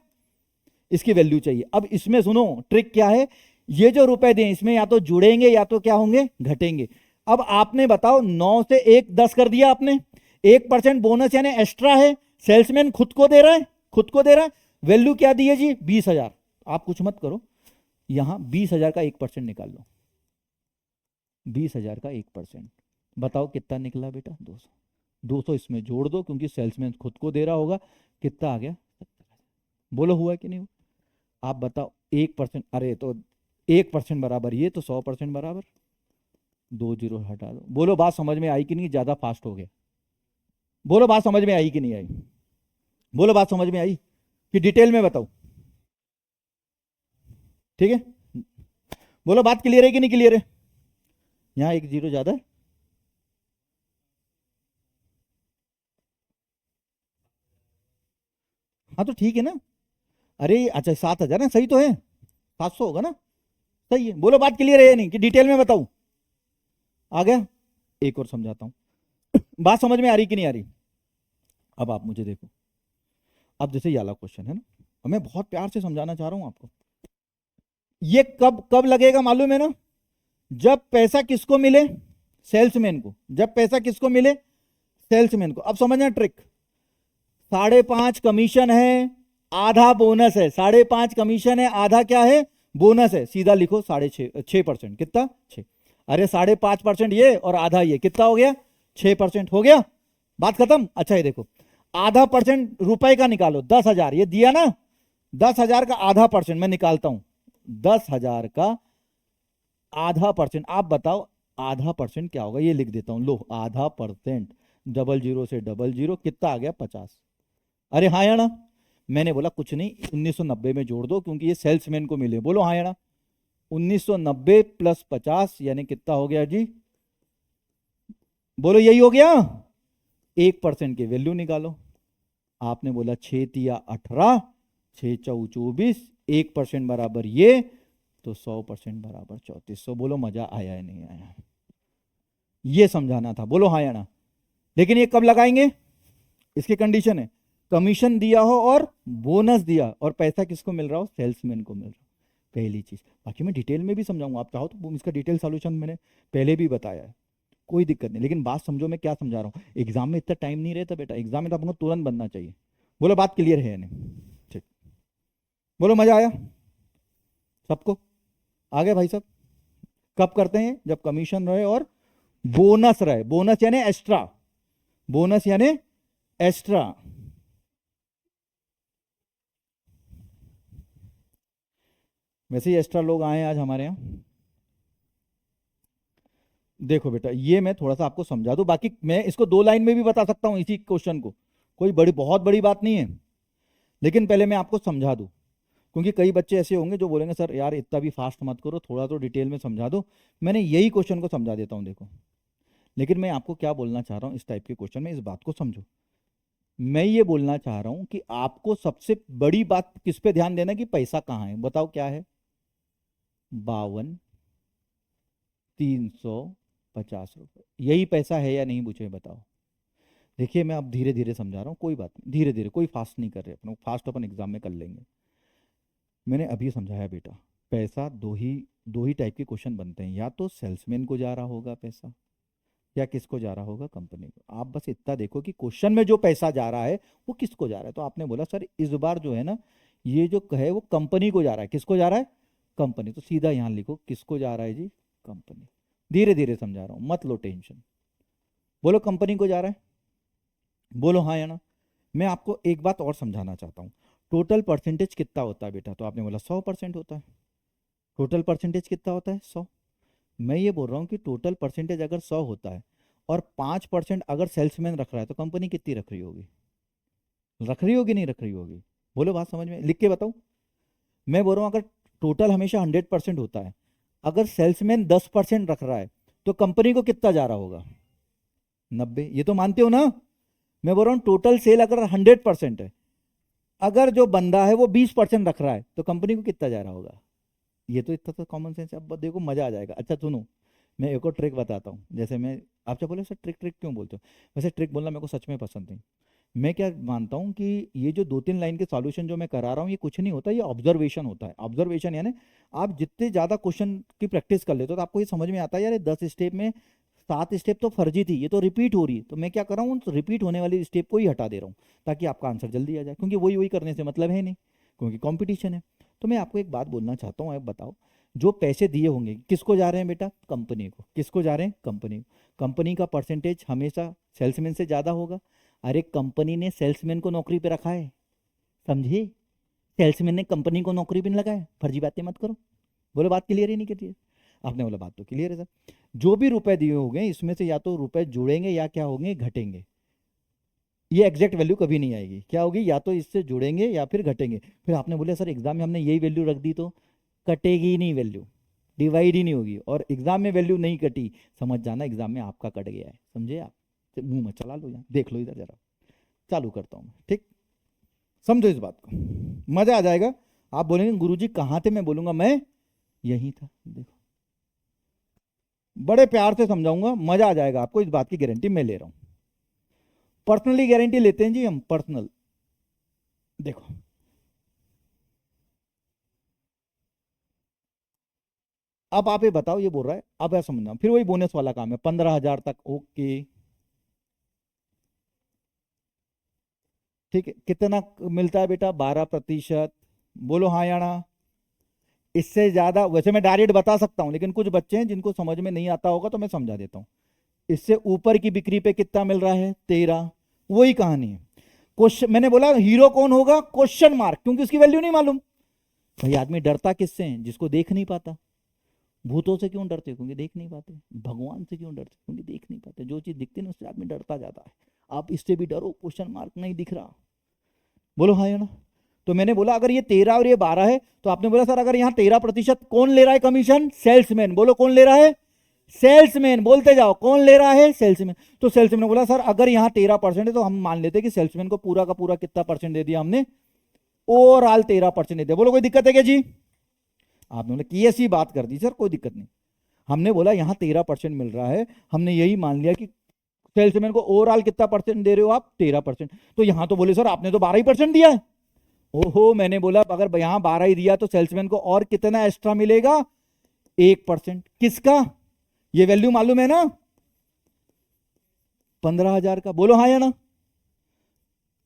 इसकी वैल्यू चाहिए। अब इसमें सुनो ट्रिक क्या है, ये जो रुपए दें इसमें या तो जुड़ेंगे या तो क्या होंगे, घटेंगे। अब आपने बताओ 9 से 1 10 कर दिया आपने, 1% बोनस यानी एक्स्ट्रा है, सेल्समैन खुद को दे रहा है, खुद को दे रहा है। वैल्यू क्या दी है जी, 20,000। आप कुछ मत करो, यहां 20,000 का 1% निकाल लो, 20,000 का 1% बताओ कितना निकला बेटा, 200। 200 इसमें जोड़ दो क्योंकि सेल्समैन खुद को दे रहा होगा, कितना आ गया, 70,000। बोलो हुआ कि नहीं हुआ, आप बताओ। 1%, अरे तो 1% बराबर ये, तो 100% बराबर 2 जीरो हटा दो। बोलो बात समझ में आई कि नहीं, ज्यादा फास्ट हो गया। बोलो बात समझ में आई कि नहीं आई, बोलो बात समझ में आई कि डिटेल में बताओ, ठीक है। बोलो बात क्लियर है कि नहीं क्लियर है, यहां 1 जीरो ज्यादा है। हाँ तो ठीक है ना, अरे अच्छा 7,000 ना, सही तो है, 700 होगा ना, सही है। बोलो बात क्लियर है या नहीं, कि डिटेल में बताऊं, आ गया। एक और समझाता हूं, बात समझ में आ रही कि नहीं आ रही। अब आप मुझे देखो, अब जैसे ये वाला क्वेश्चन है ना, और मैं बहुत प्यार से समझाना चाह रहा हूं आपको। ये कब कब लगेगा मालूम है ना, जब पैसा किसको मिले, सेल्समैन को। जब पैसा किसको मिले, सेल्समैन को। अब समझना ट्रिक, 5.5 कमीशन है, आधा बोनस है। 5.5 कमीशन है, आधा क्या है, बोनस है। सीधा लिखो 6.5%, कितना, 6। अरे 5.5% ये और आधा ये, कितना हो गया, 6% हो गया। बात खत्म। अच्छा ये देखो, आधा परसेंट रुपए का निकालो, 10,000 ये दिया ना, 10,000 का आधा परसेंट मैं निकालता हूं, 10,000 का आधा परसेंट, आप बताओ आधा परसेंट क्या होगा, ये लिख देता हूं, लो आधा परसेंट, डबल जीरो से डबल जीरो कितना आ गया, 50। अरे हाँ या ना, मैंने बोला कुछ नहीं 1990 में जोड़ दो क्योंकि ये सेल्समैन को मिले, बोलो हाँ या ना, 1990 प्लस 50 यानी कितना हो गया जी, बोलो यही हो गया। 1% की वैल्यू निकालो, आपने बोला 6 तिया 18, 6 चौ 24, 1% बराबर ये, तो 100% बराबर 3400। बोलो मजा आया है नहीं आया, ये समझाना था, बोलो हाँ या ना। लेकिन ये कब लगाएंगे, इसकी कंडीशन है कमीशन दिया हो और बोनस दिया, और पैसा किसको मिल रहा हो, सेल्समैन को मिल रहा हो, पहली चीज। बाकी मैं डिटेल में भी समझाऊंगा, आप चाहो तो इसका डिटेल सॉल्यूशन मैंने पहले भी बताया है, कोई दिक्कत नहीं, लेकिन बात समझो मैं क्या समझा रहा हूँ। एग्जाम में इतना टाइम नहीं रहता बेटा, एग्जाम में तो आपको तुरंत बनना चाहिए। बोलो बात क्लियर है या नहीं, ठीक, बोलो मजा आया सबको, आ गया भाई साहब। कब करते हैं, जब कमीशन रहे और बोनस रहे, बोनस यानी एक्स्ट्रा, बोनस यानी एक्स्ट्रा। वैसे ही एक्स्ट्रा लोग आए हैं आज हमारे यहाँ। देखो बेटा ये मैं थोड़ा सा आपको समझा दूं, बाकी मैं इसको 2 लाइन में भी बता सकता हूं इसी क्वेश्चन को, कोई बड़ी बहुत बड़ी बात नहीं है, लेकिन पहले मैं आपको समझा दूं, क्योंकि कई बच्चे ऐसे होंगे जो बोलेंगे सर यार इतना भी फास्ट मत करो, थोड़ा तो डिटेल में समझा दो। मैंने यही क्वेश्चन को समझा देता हूं देखो, लेकिन मैं आपको क्या बोलना चाह रहा हूं इस टाइप के क्वेश्चन में, इस बात को समझो। मैं ये बोलना चाह रहा हूं कि आपको सबसे बड़ी बात किस पे ध्यान देना कि पैसा कहाँ है, बताओ क्या है, 52,350 रुपये, यही पैसा है या नहीं मुझे बताओ। देखिए मैं अब धीरे धीरे समझा रहा हूँ, कोई बात नहीं, धीरे धीरे, कोई फास्ट नहीं कर रहे अपन, फास्ट अपन एग्जाम में कर लेंगे। मैंने अभी समझाया बेटा, पैसा दो ही टाइप के क्वेश्चन बनते हैं, या तो सेल्समैन को जा रहा होगा पैसा, या किसको जा रहा होगा, कंपनी को। आप बस इतना देखो कि क्वेश्चन में जो पैसा जा रहा है वो किसको जा रहा है, तो आपने बोला सर इस बार जो है ना, ये जो है वो कंपनी को जा रहा है, किसको जा रहा है, कंपनी, तो सीधा यहाँ लिखो किसको जा रहा है जी, कंपनी। धीरे धीरे समझा रहा हूँ, मत लो टेंशन, बोलो कंपनी को जा रहा है, बोलो हाँ या ना। मैं आपको एक बात और समझाना चाहता हूँ, टोटल परसेंटेज कितना होता है बेटा, तो आपने बोला 100% होता है, टोटल परसेंटेज कितना होता है, 100। मैं ये बोल रहा हूँ कि टोटल परसेंटेज अगर 100 होता है और 5% अगर सेल्समैन रख रहा है, तो कंपनी कितनी रख रही होगी, रख रही होगी नहीं रख रही होगी, बोलो बात समझ में, लिख के बताओ। मैं बोल रहा हूँ अगर टोटल हमेशा 100% होता है, अगर सेल्समैन 10% रख रहा है, तो कंपनी को कितना जा रहा होगा, 90, ये तो मानते हो ना। मैं बोल रहा हूँ टोटल सेल अगर 100% है, अगर जो बंदा है वो 20% रख रहा है, तो कंपनी को कितना जा रहा होगा। ये तो इतना तो कॉमन सेंस है, अब देखो मजा आ जाएगा। अच्छा सुनो, मैं एक और ट्रिक बताता हूँ, जैसे मैं, आप क्या बोले सर ट्रिक ट्रिक क्यों बोलते हो, वैसे ट्रिक बोलना मेरे को सच में पसंद नहीं। मैं क्या मानता हूँ कि ये जो 2-3 लाइन के सॉल्यूशन जो मैं करा रहा हूँ, ये कुछ नहीं होता, ये ऑब्जर्वेशन होता है। ऑब्जर्वेशन यानी आप जितने ज़्यादा क्वेश्चन की प्रैक्टिस कर लेते हो, तो आपको ये समझ में आता है यार ये 10 स्टेप में 7 स्टेप तो फर्जी थी, ये तो रिपीट हो रही है, तो मैं क्या कर रहा हूँ उन रिपीट होने वाली स्टेप को ही हटा दे रहा हूँ, ताकि आपका आंसर जल्दी आ जाए, क्योंकि वही वही करने से मतलब है नहीं, क्योंकि कॉम्पिटिशन है। तो मैं आपको एक बात बोलना चाहता हूँ, आप बताओ, जो पैसे दिए होंगे किसको जा रहे हैं बेटा, कंपनी को, किसको जा रहे हैं, कंपनी को। कंपनी का परसेंटेज हमेशा सेल्समैन से ज़्यादा होगा। अरे कंपनी ने सेल्समैन को नौकरी पे रखा है, समझे, सेल्समैन ने कंपनी को नौकरी पे नहीं लगाया, फर्जी बातें मत करो। बोलो बात क्लियर ही नहीं कर रही, आपने बोला बात तो क्लियर है सर। जो भी रुपए दिए होंगे इसमें से या तो रुपए जुड़ेंगे या क्या होंगे, घटेंगे। ये एग्जैक्ट वैल्यू कभी नहीं आएगी, क्या होगी, या तो इससे जुड़ेंगे या फिर घटेंगे। फिर आपने बोला सर एग्जाम में हमने यही वैल्यू रख दी तो कटेगी ही नहीं वैल्यू, डिवाइड ही नहीं होगी, और एग्जाम में वैल्यू नहीं कटी, समझ जाना एग्जाम में आपका कट गया है, समझे आप। मुंह मत चला लो, यहाँ देख लो इधर जरा, चालू करता हूँ मैं, ठीक, समझो इस बात को, मजा आ जाएगा। आप बोलेंगे गुरुजी कहाँ थे, मैं बोलूंगा मैं यहीं था, देखो बड़े प्यार से समझाऊंगा, मजा आ जाएगा आपको, इस बात की गारंटी मैं ले रहा हूं। पर्सनली गारंटी लेते हैं जी हम, पर्सनल। देखो अब आप ये बताओ, ये बोल रहा है, अब ऐसा समझना, फिर वही बोनस वाला काम है, 15,000 तक, ओके, ठीक है, कितना मिलता है बेटा, 12%, बोलो हाँ या ना। इससे ज्यादा वैसे मैं डायरेक्ट बता सकता हूं, लेकिन कुछ बच्चे हैं जिनको समझ में नहीं आता होगा, तो मैं समझा देता हूं। इससे ऊपर की बिक्री पे कितना मिल रहा है 13। वही कहानी है। क्वेश्चन मैंने बोला हीरो कौन होगा, क्वेश्चन मार्क, क्योंकि उसकी वैल्यू नहीं मालूम। भाई आदमी डरता किससे है, जिसको देख नहीं पाता। भूतों से क्यों डरते, क्योंकि देख नहीं पाते। भगवान से क्यों डरते, क्योंकि देख नहीं पाते। जो चीज दिखती है ना उससे आदमी डरता जाता है। आप इससे भी डरो, क्वेश्चन मार्क नहीं दिख रहा। बोलो हाँ या ना। तो मैंने बोला अगर ये 13 और ये 12 है, तो आपने बोला सर अगर यहाँ 13% कौन ले रहा है कमीशन, सेल्समैन। बोलो कौन ले रहा है, सेल्समैन। बोलते जाओ कौन ले रहा है, सेल्समैन। तो सेल्समैन ने बोला सर अगर यहाँ 13% है तो हम मान लेते हैं कि सेल्समैन को पूरा का पूरा कितना परसेंट दे दिया हमने, ओवरऑल 13% दे दिया। बोलो कोई दिक्कत है क्या जी। आपने बोला कि ऐसी बात कर दी सर, कोई दिक्कत नहीं। हमने बोला यहाँ 13% मिल रहा है, हमने यही मान लिया कि सेल्समैन को ओवरऑल कितना परसेंट दे रहे हो आप, 13%। तो यहां तो बोले सर आपने तो 12% दिया है। ओहो, मैंने बोला अगर यहां 12 ही दिया तो सेल्समैन को और कितना एक्स्ट्रा मिलेगा, 1%। किसका, ये वैल्यू मालूम है ना, 15,000 का। बोलो हाँ या ना।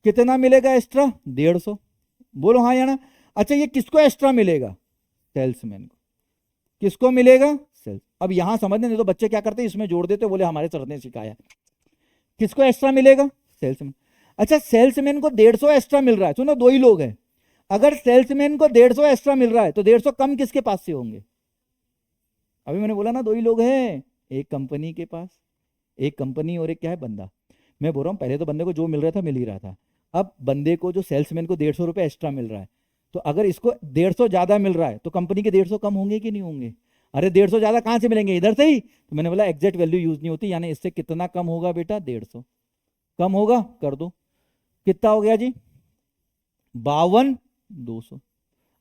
कितना मिलेगा एक्स्ट्रा, 150। बोलो हाँ या ना। अच्छा ये किसको एक्स्ट्रा मिलेगा, सेल्समैन को। किसको मिलेगा, सेल्स। अब यहां समझने नहीं तो बच्चे क्या करते हैं, इसमें जोड़ देते, बोले हमारे सर ने सिखाया। किसको एक्स्ट्रा मिलेगा, सेल्समैन। अच्छा सेल्समैन को 150 एक्स्ट्रा मिल रहा है, सुनो दो ही लोग हैं। अगर सेल्समैन को 150 एक्स्ट्रा मिल रहा है तो 150 कम किसके पास से होंगे। अभी मैंने बोला ना दो ही लोग हैं, एक कंपनी के पास, एक कंपनी और एक क्या है, बंदा। मैं बोल रहा हूँ पहले तो बंदे को जो मिल रहा था मिल ही रहा था। अब बंदे को जो सेल्समैन को 150 रुपये एक्स्ट्रा मिल रहा है, तो अगर इसको 150 ज्यादा मिल रहा है तो कंपनी के 150 कम होंगे कि नहीं होंगे। अरे 150 ज्यादा कहां से मिलेंगे, इधर से ही। तो मैंने बोला एग्जैक्ट वैल्यू यूज नहीं होती, यानी इससे कितना कम होगा बेटा, 150 कम होगा, कर दो। कितना हो गया जी, 52,200।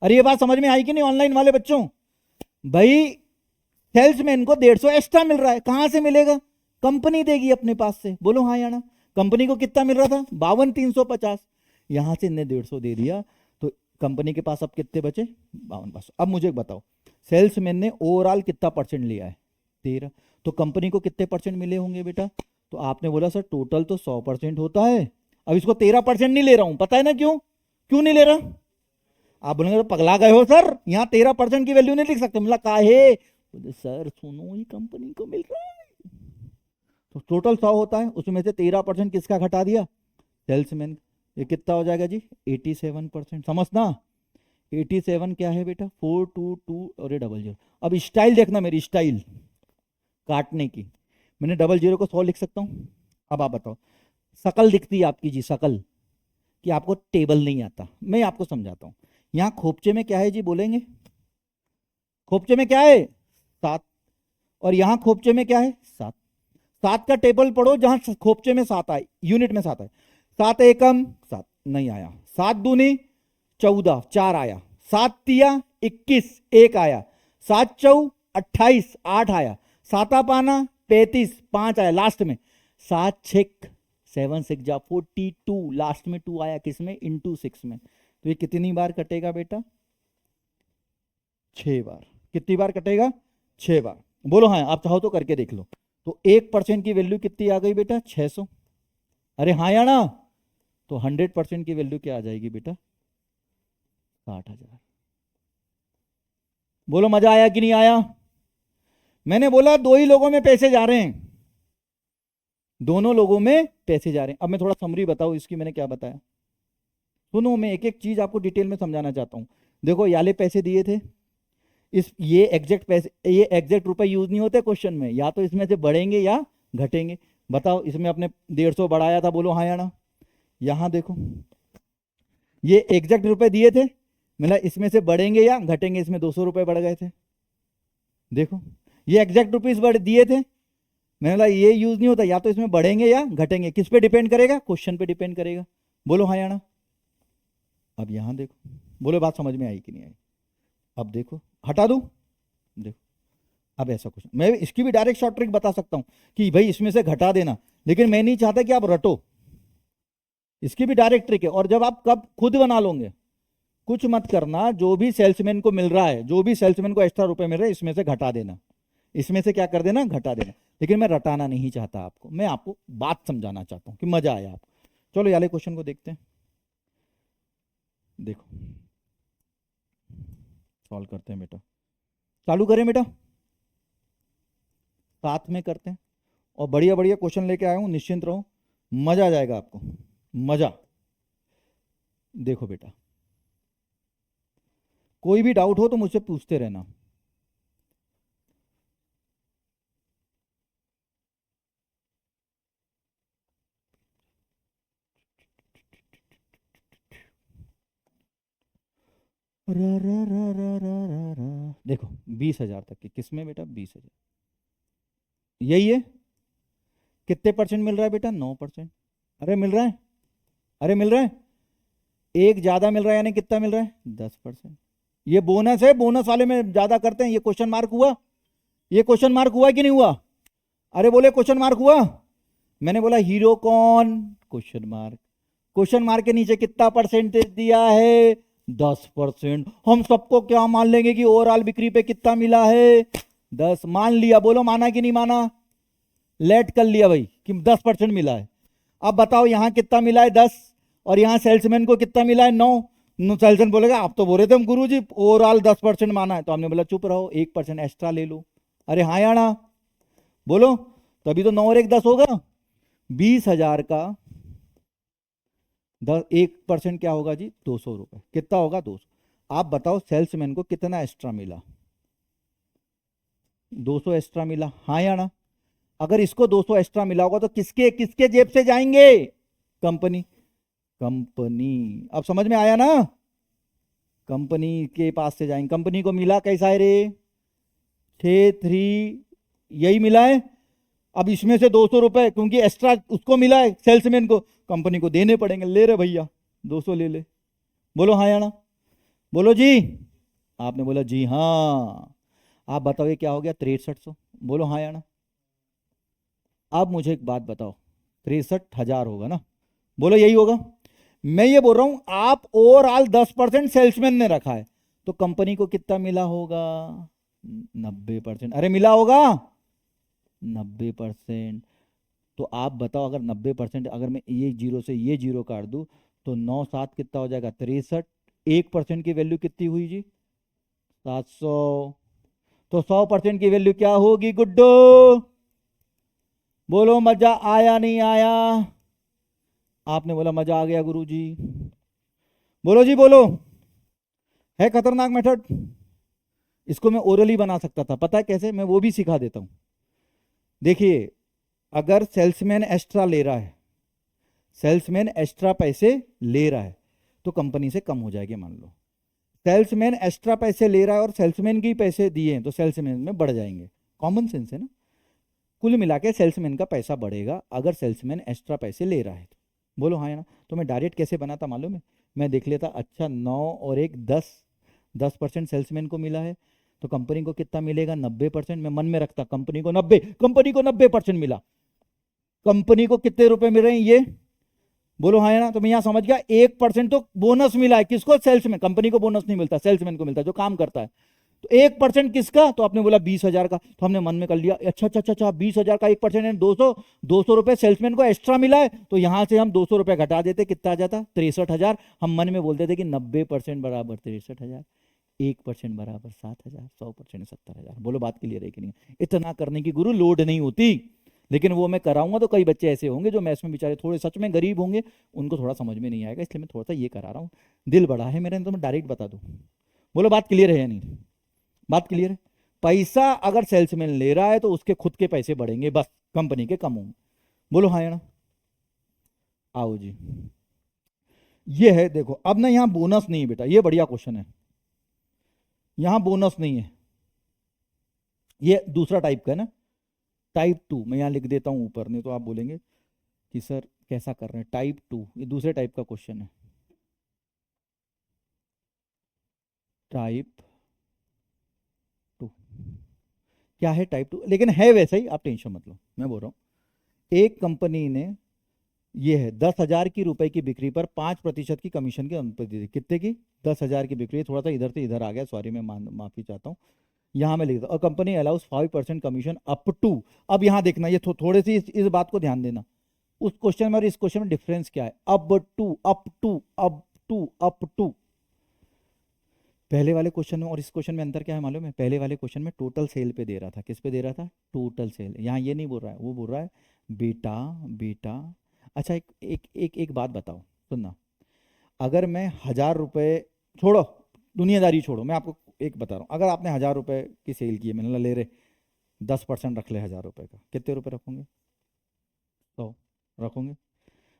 अरे ये बात समझ में आई कि नहीं ऑनलाइन वाले बच्चों। भाई सेल्समैन को 150 एक्स्ट्रा मिल रहा है, कहां से मिलेगा, कंपनी देगी अपने पास से। बोलो हाँ या ना। कंपनी को कितना मिल रहा था, 52,350, यहां से इनने 150 दे दिया, तो कंपनी के पास अब कितने बचे, 52,500। अब मुझे बताओ सेल्समैन ने ओवरऑल कितना परसेंट लिया है, 13। तो कंपनी को कितने परसेंट मिले होंगे बेटा। तो आपने बोला सर टोटल तो 100% होता है, अब इसको 13% नहीं ले रहा हूं, पता है ना क्यों, क्यों नहीं ले रहा। आप बोलेंगे तो पगला गए हो सर, यहाँ 13% की वैल्यू नहीं लिख सकते। मतलब काहे, बोले सर सुनो ये कंपनी को मिल रहा है। तो टोटल 100 होता है, उसमें से 13% किसका घटा दिया, सेल्समैन। ये कितना हो जाएगा जी, 87%। समझना 87 क्या है बेटा, 422 और ये 00। अब स्टाइल देखना मेरी स्टाइल काटने की, मैंने 00 को 100 लिख सकता हूँ। अब आप बताओ, शकल दिखती है आपकी जी, शकल, कि आपको टेबल नहीं आता। मैं आपको समझाता हूँ। यहाँ खोपचे में क्या है जी, बोलेंगे खोपचे में क्या है, 7। और यहाँ खोपचे में क्या है, 7। 7 का टेबल पढ़ो जहां खोपचे में 7 आए, यूनिट में 7 आए। 7 एकम 7 नहीं आया, 7 दूनी 14 4 आया, 7 तिया 21 1 आया, 7 चौ 28 8 आया, 7 पाना 35 5 आया लास्ट में, 7 6 7 6 जा 42 लास्ट में 2 आया, किसमें, इंटू 6 में। तो ये कितनी बार कटेगा बेटा, 6 बार। कितनी बार कटेगा, 6 बार। बोलो हाँ, आप चाहो तो करके देख लो। तो 1% की वैल्यू कितनी आ गई बेटा, 600। अरे हाँ या ना। तो 100% की वैल्यू क्या आ जाएगी बेटा, 60,000। बोलो मजा आया कि नहीं आया। मैंने बोला दो ही लोगों में पैसे जा रहे हैं, दोनों लोगों में पैसे जा रहे हैं। अब मैं थोड़ा समरी बताऊं इसकी, मैंने क्या बताया सुनो, मैं एक एक चीज आपको डिटेल में समझाना चाहता हूं। देखो याले पैसे दिए थे, इस ये एग्जैक्ट पैसे, ये एग्जैक्ट रुपए यूज नहीं होते क्वेश्चन में, या तो इसमें से बढ़ेंगे या घटेंगे। बताओ इसमें अपने 150 बढ़ाया था, बोलो हाँ या ना। यहां देखो ये एग्जैक्ट रुपए दिए थे, मतलब इसमें से बढ़ेंगे या घटेंगे, इसमें 200 रुपए बढ़ गए थे। देखो ये एग्जैक्ट रुपीज बढ़ दिए थे, मैंने बोला ये यूज नहीं होता, या तो इसमें बढ़ेंगे या घटेंगे। किस पे डिपेंड करेगा, क्वेश्चन पे डिपेंड करेगा। बोलो हाँ या ना। अब यहां देखो, बोलो बात समझ में आई कि नहीं आई। अब देखो हटा दूं, देखो अब ऐसा कुछ, मैं इसकी भी डायरेक्ट शॉर्ट ट्रिक बता सकता हूं कि भाई इसमें से घटा देना, लेकिन मैं नहीं चाहता कि आप रटो। इसकी भी डायरेक्ट ट्रिक है, और जब आप कब खुद बना लोगे, कुछ मत करना, जो भी सेल्समैन को मिल रहा है, जो भी सेल्समैन को एक्स्ट्रा रुपए मिल रहे हैं, इसमें से घटा देना, इसमें से क्या कर देना, घटा देना। लेकिन मैं रटाना नहीं चाहता आपको, मैं आपको बात समझाना चाहता हूं कि मजा आया आपको। चलो याले क्वेश्चन को देखते हैं, देखो सॉल्व करते हैं बेटा। चालू करें बेटा, साथ में करते हैं। और बढ़िया बढ़िया क्वेश्चन लेके आया हूँ, निश्चिंत रहो, मजा आ जाएगा आपको, मजा। देखो बेटा, कोई भी डाउट हो तो मुझसे पूछते रहना। रा रा रा रा रा रा रा। देखो 20,000 तक की किसमें बेटा, 20,000 यही है। कितने परसेंट मिल रहा है बेटा, 9%। अरे मिल रहा है, अरे मिल रहा है, एक ज्यादा मिल रहा है, यानी कितना मिल रहा है, 10%। ये बोनस है, बोनस वाले में ज्यादा करते हैं। ये क्वेश्चन मार्क हुआ, ये क्वेश्चन मार्क हुआ कि नहीं हुआ? अरे बोले क्वेश्चन मार्क हुआ। मैंने बोला हीरो कौन, क्वेश्चन मार्क। क्वेश्चन मार्क के नीचे कितना परसेंटेज दिया है, 10%। हम सबको क्या मान लेंगे कि ओवरऑल बिक्री पे कितना मिला है, 10 मान लिया। बोलो माना कि नहीं माना, लेट कर लिया भाई कि 10% मिला है। अब बताओ यहां कितना मिला है, 10, और यहां सेल्समैन को कितना मिला है, 9। सेल्समैन बोलेगा आप तो बोल रहे थे हम गुरु जी ओवरऑल 10% माना है, तो हमने बोला चुप रहो, 1% एक्स्ट्रा ले लो। अरे हाँ या ना, बोलो, तभी तो 9 और 1 10 होगा। 20,000 का 1% क्या होगा जी, 200 रुपए। कितना होगा, 200। आप बताओ सेल्समैन को कितना एक्स्ट्रा मिला, 200 एक्स्ट्रा मिला, हाँ या ना? अगर इसको 200 एक्स्ट्रा मिला होगा तो किसके किसके जेब से जाएंगे, कंपनी, कंपनी। अब समझ में आया ना, कंपनी के पास से जाएंगे। कंपनी को मिला कैसा है रे, 6 3, यही मिला है। अब इसमें से 200 रुपए क्योंकि एक्स्ट्रा उसको मिला है सेल्समैन को, कंपनी को देने पड़ेंगे। ले रहे भैया 200 ले ले। बोलो हाँ या ना, बोलो जी। आपने बोला जी हाँ। आप बताओ ये क्या हो गया, 6300। बोलो हाँ या ना। अब मुझे एक बात बताओ, 63,000 होगा ना, बोलो यही होगा। मैं ये बोल रहा हूं आप ओवरऑल 10% सेल्समैन ने रखा है, तो कंपनी को कितना मिला होगा, 90%। अरे मिला होगा 90%। तो आप बताओ अगर 90%, अगर मैं ये जीरो से ये जीरो काट दूं तो 9 7 कितना हो जाएगा, 63। 1% की वैल्यू कितनी हुई जी, 700। तो 100% की वैल्यू क्या होगी गुड्डो, बोलो मजा आया नहीं आया? आपने बोला मजा आ गया गुरुजी। बोलो जी बोलो। है खतरनाक मेथड, इसको मैं ओरली बना सकता था, पता है कैसे, मैं वो भी सिखा देता हूं। देखिए, अगर सेल्समैन एक्स्ट्रा ले रहा है, सेल्समैन एक्स्ट्रा पैसे ले रहा है, तो कंपनी से कम हो जाएगी। मान लो सेल्समैन एक्स्ट्रा पैसे ले रहा है और सेल्समैन के ही पैसे दिए हैं, तो सेल्समैन में बढ़ जाएंगे। कॉमन सेंस है ना। कुल मिला के सेल्समैन का पैसा बढ़ेगा अगर सेल्समैन एक्स्ट्रा पैसे ले रहा है तो। बोलो हाँ या ना। तो मैं डायरेक्ट कैसे बनाता मालूम है, मैं देख लेता, अच्छा 9 और 1 10, 10% सेल्समैन को मिला है, तो कंपनी को कितना मिलेगा, 90%। मैं मन में रखता कंपनी को 90, कंपनी को 90% मिला। कंपनी को कितने रुपए मिल रहे हैं ये, बोलो हाँ या ना। तो मैं यहां समझ गया 1% तो बोनस मिला है, किसको, सेल्समैन। कंपनी को बोनस नहीं मिलता, सेल्समैन को मिलता है जो काम करता है। तो 1% किसका, तो आपने बोला 20,000 का, तो हमने मन में कर लिया अच्छा अच्छा अच्छा अच्छा, 20,000 का 1% है 200, 200 रुपए सेल्समैन को एक्स्ट्रा मिला है, तो यहां से हम 200 रुपए घटा देते, कितना आ जाता, 63,000। हम मन में बोलते थे कि 90% बराबर 63,000, 1% बराबर 7,000, 100% 70,000। बोलो बात क्लियर है कि नहीं? इतना करने की गुरु लोड नहीं होती, लेकिन वो मैं कराऊंगा तो कई बच्चे ऐसे होंगे जो मैथ्स में बेचारे थोड़े सच में गरीब होंगे, उनको थोड़ा समझ में नहीं आएगा, इसलिए मैं थोड़ा सा ये करा रहा हूँ। दिल बड़ा है मेरा, तो मैं डायरेक्ट बता दूं। बोलो बात क्लियर है या नहीं, बात क्लियर है? पैसा अगर सेल्समैन ले रहा है तो उसके खुद के पैसे बढ़ेंगे, बस कंपनी के कम होंगे। बोलो हाँ या ना। आओ जी, ये है, देखो अब ना यहां बोनस नहीं है बेटा, ये बढ़िया क्वेश्चन है, यहां बोनस नहीं है, ये दूसरा टाइप का है ना, टाइप 2। मैं यहां लिख देता हूं ऊपर, नहीं तो आप बोलेंगे कि सर कैसा कर रहे हैं, टाइप 2, ये दूसरे टाइप का क्वेश्चन है, टाइप 2। क्या है टाइप 2, लेकिन है वैसा ही, आप टेंशन मत लो। मैं बोल रहा हूं एक कंपनी ने, ये है 10,000 की रुपए की बिक्री पर 5% की कमीशन की अनुमति दी। कितने की, 10,000 की बिक्री, थोड़ा सा इधर से इधर आ गया, सॉरी, मैं माफी चाहता हूँ। यहां मैं लिख दो, company allows 5% commission up to. अब यहां देखना, ये थोड़े सी इस बात को ध्यान देना, उस क्वेश्चन में और इस क्वेश्चन में डिफरेंस क्या है। अब to, up to, up to, up to. पहले वाले क्वेश्चन में और इस क्वेश्चन में अंतर क्या है मालूम है? पहले वाले क्वेश्चन में टोटल सेल पे दे रहा था, किस पे दे रहा था? Total sale. यहाँ ये नहीं बोल रहा है, वो बोल रहा है बेटा बेटा। अच्छा एक बात बताओ, सुनना। अगर मैं 1,000 रुपये, छोड़ो दुनियादारी छोड़ो, मैं आपको एक बता रहा हूँ, अगर आपने 1,000 रुपये की सेल की है, मैंने ले रहे 10% रख ले 1,000 रुपये का, कितने रुपये रखोगे? 100 रखोगे?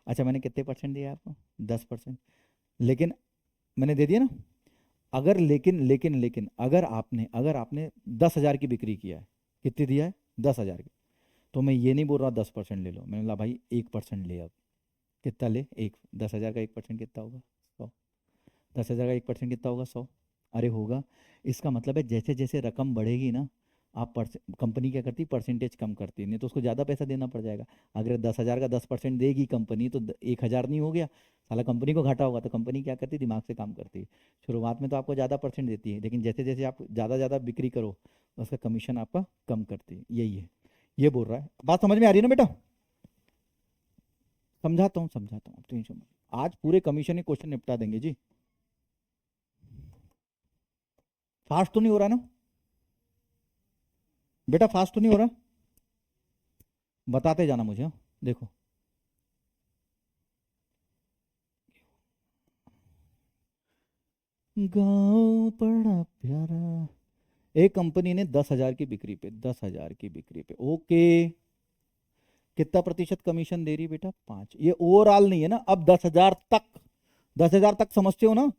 अच्छा मैंने कितने परसेंट दिया आपको? 10%। लेकिन मैंने दे दिया ना। अगर लेकिन अगर आपने 10,000 की बिक्री किया है, कितनी दिया है? 10,000 की। तो मैं ये नहीं बोल रहा 10% ले लो, मैंने बोला भाई 1% ले। अब कितना ले? एक। 10,000 का 1% कितना होगा? 100। 10,000 का 1% कितना होगा? 100। अरे होगा। इसका मतलब है जैसे जैसे रकम बढ़ेगी ना, आप कंपनी क्या करती? परसेंटेज कम करती है, नहीं तो उसको ज़्यादा पैसा देना पड़ जाएगा। अगर 10,000 का 10% देगी कंपनी तो 1,000 नहीं हो गया, साला कंपनी को घाटा होगा। तो कंपनी क्या करती है? दिमाग से काम करती है। शुरुआत में तो आपको ज़्यादा परसेंट देती है, लेकिन जैसे जैसे आप ज़्यादा ज़्यादा बिक्री करो, उसका कमीशन आपका कम करती है। यही है, ये बोल रहा है। बात समझ में आ रही है ना बेटा? समझाता हूँ, टेंशन मत। आज पूरे कमीशन के क्वेश्चन निपटा देंगे जी। फास्ट तो नहीं हो रहा ना बेटा? फास्ट तो नहीं हो रहा? बताते जाना मुझे, हाँ? देखो, गाँव बड़ा प्यारा। एक कंपनी ने 10,000 की बिक्री पे, 10,000 की बिक्री पे, ओके, कितना प्रतिशत कमीशन दे रही है बेटा? 5। ये ओवरऑल नहीं है ना, अब 10,000 तक। 10,000 तक समझते हो ना?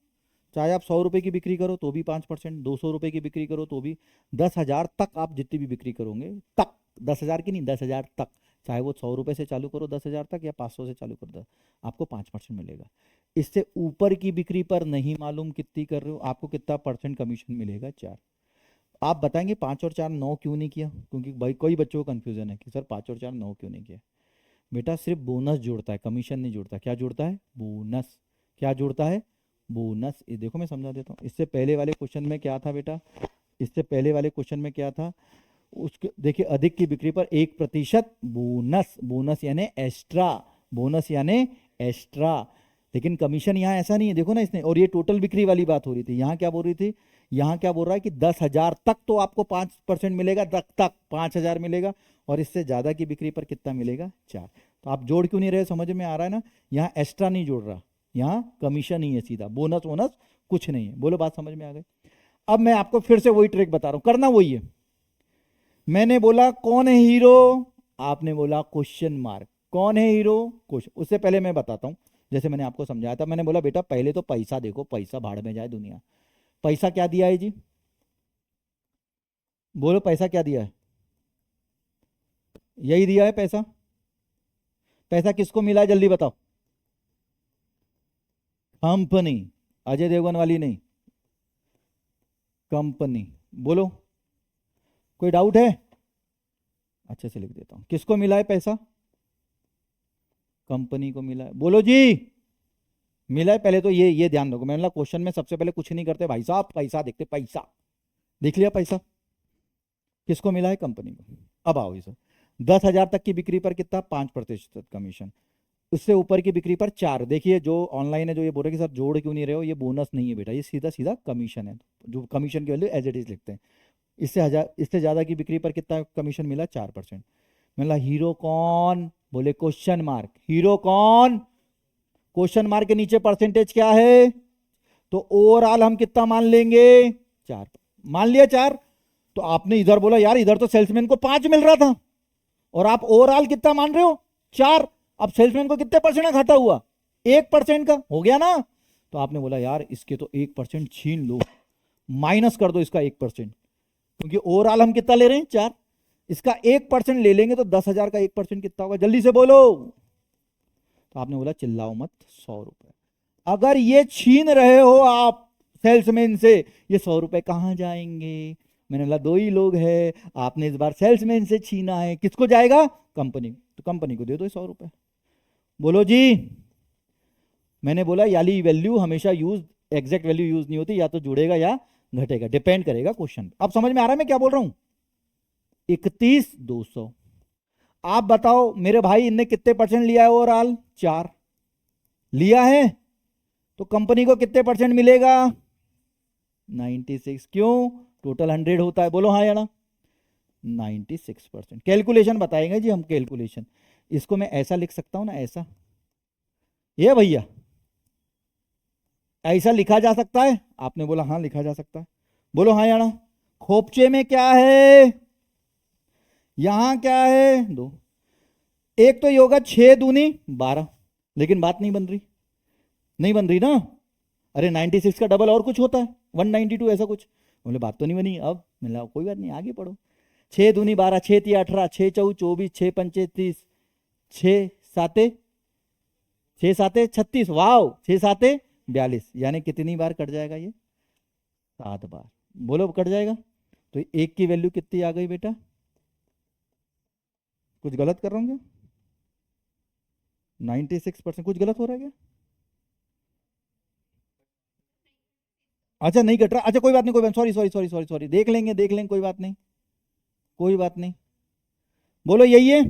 चाहे आप 100 रुपए की बिक्री करो तो भी 5%, 200 रुपए की बिक्री करो तो भी। 10,000 तक आप जितनी भी बिक्री करोगे, तक, 10,000 की नहीं, 10,000 तक। चाहे वो 100 रुपए से चालू करो 10,000 तक, या 500 से चालू करो 10, आपको 5% मिलेगा। इससे ऊपर की बिक्री पर नहीं मालूम कितनी कर रहे हो, आपको कितना परसेंट कमीशन मिलेगा? 4। आप बताएंगे 5 और 4 9 क्यों नहीं किया? क्योंकि भाई कई बच्चों को कंफ्यूजन है कि सर 5 और 4 9 क्यों नहीं किया। बेटा सिर्फ बोनस जोड़ता है, कमीशन नहीं जोड़ता। क्या जोड़ता है? बोनस। क्या जोड़ता है? बोनस। ये देखो मैं समझा देता हूँ। इससे पहले वाले क्वेश्चन में क्या था बेटा? इससे पहले वाले क्वेश्चन में क्या था? उसके देखिए, अधिक की बिक्री पर 1% बोनस। बोनस यानी एक्स्ट्रा। बोनस यानी एक्स्ट्रा। लेकिन कमीशन यहाँ ऐसा नहीं है, देखो ना इसने। और ये टोटल बिक्री वाली बात हो रही थी। यहाँ क्या बोल रही थी? यहाँ क्या बोल रहा है कि 10,000 तक तो आपको 5% मिलेगा, तक 5,000 मिलेगा। और इससे ज़्यादा की बिक्री पर कितना मिलेगा? 4। तो आप जोड़ क्यों नहीं रहे? समझ में आ रहा है ना? यहाँ एक्स्ट्रा नहीं जोड़ रहा, यहाँ कमीशन ही है सीधा। बोनस वोनस कुछ नहीं है। बोलो बात समझ में आ गई? अब मैं आपको फिर से वही ट्रिक बता रहा हूँ, करना वही है। मैंने बोला कौन है हीरो, आपने बोला क्वेश्चन मार्क। कौन है हीरो? क्वेश्चन। उससे पहले मैं बताता हूँ, जैसे मैंने आपको समझाया था। मैंने बोला बेटा पहले तो पैसा देखो, पैसा भाड़ में जाए दुनिया। पैसा क्या दिया है जी? बोलो पैसा क्या दिया है? यही दिया है पैसा। पैसा किसको मिला है जल्दी बताओ? कंपनी। अजय देवगन वाली नहीं, कंपनी। बोलो, कोई डाउट है? अच्छे से लिख देता हूं। किसको मिला है पैसा? कंपनी को मिला है। बोलो जी, मिला है। पहले तो ये ध्यान रखो, मैंने बोला क्वेश्चन में सबसे पहले कुछ नहीं करते भाई साहब, पैसा देखते। पैसा देख लिया? पैसा किसको मिला है? कंपनी को। अब आओ इसे, 10,000 तक की बिक्री पर कितना? 5% कमीशन। उससे ऊपर की बिक्री पर 4। देखिए जो ऑनलाइन है, जो ये बोल रहे हैं कि सर जोड़ क्यों नहीं रहे हो, ये बोनस नहीं है बेटा, ये सीधा सीधा कमीशन है। जो कमीशन की वैल्यू एज इट इज लिखते हैं। इससे ज़्यादा की बिक्री पर कितना कमीशन मिला? 4%। मतलब हीरो कौन? बोले क्वेश्चन मार्क। हीरो कौन? क्वेश्चन मार्क के नीचे परसेंटेज क्या है? तो ओवरऑल हम कितना मान लेंगे? 4। मान लिया 4। तो आपने इधर बोला यार इधर तो सेल्समैन को 5 मिल रहा था, और आप ओवरऑल कितना मान रहे हो? 4। अब सेल्समैन को कितने परसेंट का घाटा हुआ? 1% का हो गया ना? तो आपने बोला यार इसके तो 1% छीन लो, माइनस कर दो इसका 1%, क्योंकि ओवरऑल हम कितना ले रहे हैं? 4। इसका 1% ले लेंगे तो 10,000 का 1% कितना होगा? जल्दी से बोलो। तो आपने बोला चिल्लाओ मत, 100 रुपए। अगर ये छीन रहे हो आप सेल्समैन से, ये 100 रुपए कहां जाएंगे? मैंने बोला दो ही लोग हैं, आपने इस बार सेल्समैन से छीना है, किसको जाएगा? कंपनी। तो कंपनी को दे दो 100 रुपए। बोलो जी। मैंने बोला याली वैल्यू हमेशा यूज, एग्जैक्ट वैल्यू यूज नहीं होती, या तो जुड़ेगा या घटेगा, डिपेंड करेगा क्वेश्चन। अब समझ में आ रहा है मैं क्या बोल रहा हूं? 31,200। आप बताओ मेरे भाई, इनने कितने परसेंट लिया है ओवरऑल? 4 लिया है। तो कंपनी को कितने परसेंट मिलेगा? 96। क्यों? टोटल 100 होता है, बोलो हाँ या ना। 96%। कैलकुलेशन बताएंगे जी हम, कैलकुलेशन। इसको मैं ऐसा लिख सकता हूँ ना, ऐसा, ये भैया ऐसा लिखा जा सकता है? आपने बोला हाँ लिखा जा सकता है, बोलो हाँ या ना। खोपचे में क्या है, यहां क्या है? दो। एक तो ये होगा 6 दूनी 12, लेकिन बात नहीं बन रही, नहीं बन रही ना। अरे 96 का डबल और कुछ होता है, 192 ऐसा कुछ। बोले बात तो नहीं बनी। अब मिला, कोई बात नहीं, आगे पढ़ो। 6 दूनी 12, 6 तिया 18, 6 चौ 24, 6 पंचे 30, 6 साते 6 साते 36, वाह, 6 साते 42, यानी कितनी बार कट जाएगा ये? 7 बार। बोलो कट जाएगा। तो एक की वैल्यू कितनी आ गई बेटा? कुछ गलत कर रहा हूँ क्या? 96%। कुछ गलत हो रहा है क्या? अच्छा नहीं कट रहा, अच्छा कोई बात नहीं, कोई बात, sorry sorry sorry sorry sorry, देख लेंगे देख लेंगे, कोई बात नहीं, कोई बात नहीं। बोलो यही है,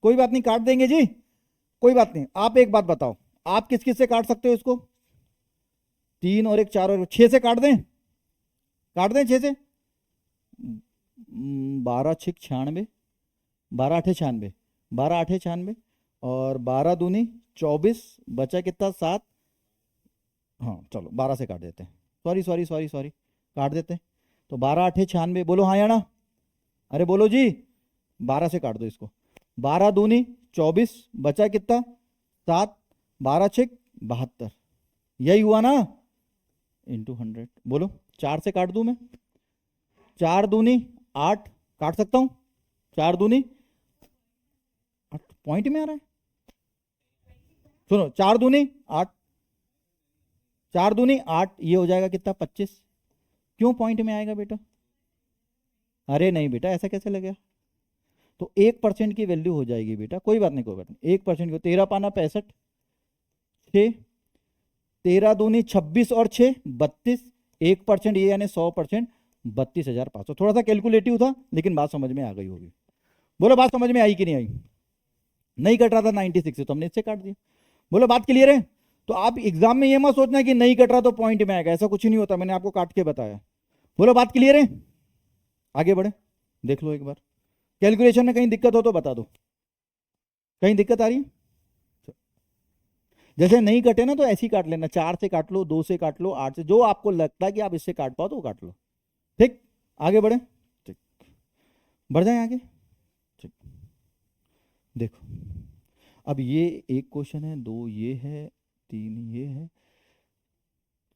कोई बात नहीं, काट देंगे जी, कोई बात नहीं। आप एक बात बताओ, आप किस किस से काट सकते हो इसको? 3 और 1 4 और 6 से काट दें? काट दें 6 से? 12 6 96, 12 8 96, 12 8 96, और 12 दूनी 24, बचा कितना? 7। हाँ चलो 12 से काट देते हैं, सॉरी सॉरी सॉरी सॉरी, काट देते हैं। तो 12 8 96, बोलो हाँ या ना। अरे बोलो जी, 12 से काट दो इसको। 12 दूनी 24, बचा कितना? 7। 12 6 72, यही हुआ ना, इंटू 100। बोलो 4 से काट दूं मैं? 4 दूनी 8, काट सकता हूँ? 4 दूनी 8, पॉइंट में आ रहा है। सुनो, 4 दूनी 8, 4 दूनी 8, ये हो जाएगा कितना? 25। क्यों पॉइंट में आएगा बेटा? अरे नहीं बेटा, ऐसा कैसे लगेगा? तो 1% की वैल्यू हो जाएगी बेटा, कोई बात नहीं कोई बात नहीं, 1% की। 13 5 65, 6, 13 दूनी 26 और 6 32, 1% ये यानी 100%, 32,500। थोड़ा सा कैलकुलेटिव था, लेकिन बात समझ में आ गई होगी। बोलो बात समझ में आई कि नहीं आई? नहीं कट रहा था 96 से, तो हमने इससे काट दिया। बोलो बात क्लियर है? तो आप एग्जाम में ये मत सोचना कि नहीं कट रहा तो पॉइंट में आएगा, ऐसा कुछ नहीं होता, मैंने आपको काट के बताया। बोलो बात क्लियर है? आगे बढ़े, देख लो एक बार, कैलकुलेशन में कहीं दिक्कत हो तो बता दो, कहीं दिक्कत आ रही है? जैसे नहीं कटे ना तो ऐसे ही काट लेना, 4 से काट लो, 2 से काट लो, 8 से, जो आपको लगता है कि आप इससे काट पाओ तो वो काट लो। ठीक, आगे बढ़े। ठीक, बढ़ जाए आगे। ठीक, देखो, अब ये एक क्वेश्चन है, 2 ये है, 3 ये है,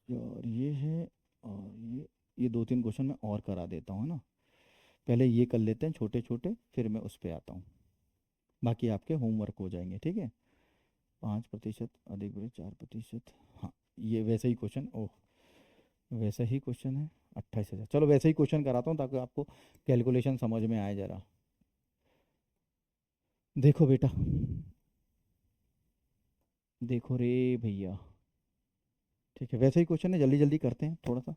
और ये है, और ये 2 3 क्वेश्चन मैं और करा देता हूँ, है ना। पहले ये कर लेते हैं छोटे छोटे, फिर मैं उस पर आता हूँ, बाकी आपके होमवर्क हो जाएंगे, ठीक है। 5% अधिक बड़े 4%, हाँ ये वैसे ही क्वेश्चन, ओह वैसा ही क्वेश्चन है। 28,000, चलो वैसे ही क्वेश्चन कराता हूँ ताकि आपको कैलकुलेशन समझ में आए जरा। देखो बेटा, देखो रे भैया, ठीक है वैसे ही क्वेश्चन है, जल्दी जल्दी करते हैं थोड़ा सा,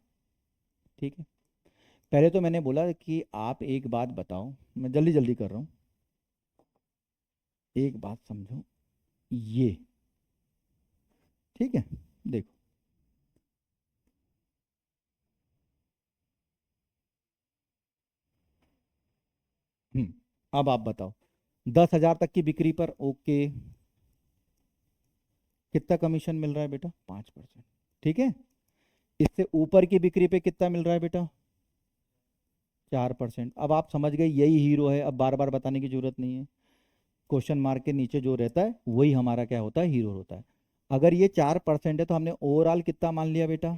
ठीक है। पहले तो मैंने बोला कि आप एक बात बताओ, मैं जल्दी जल्दी कर रहा हूँ, एक बात समझो, ये ठीक है, देखो। अब आप बताओ, 10,000 तक की बिक्री पर ओके, कितना कमीशन मिल रहा है बेटा? 5%, ठीक है। इससे ऊपर की बिक्री पे कितना मिल रहा है बेटा? 4%। अब आप समझ गए यही हीरो है, अब बार बार बताने की जरूरत नहीं है। क्वेश्चन मार्क के नीचे जो रहता है वही हमारा क्या होता है? हीरो होता है। अगर ये 4% है तो हमने ओवरऑल कितना मान लिया बेटा?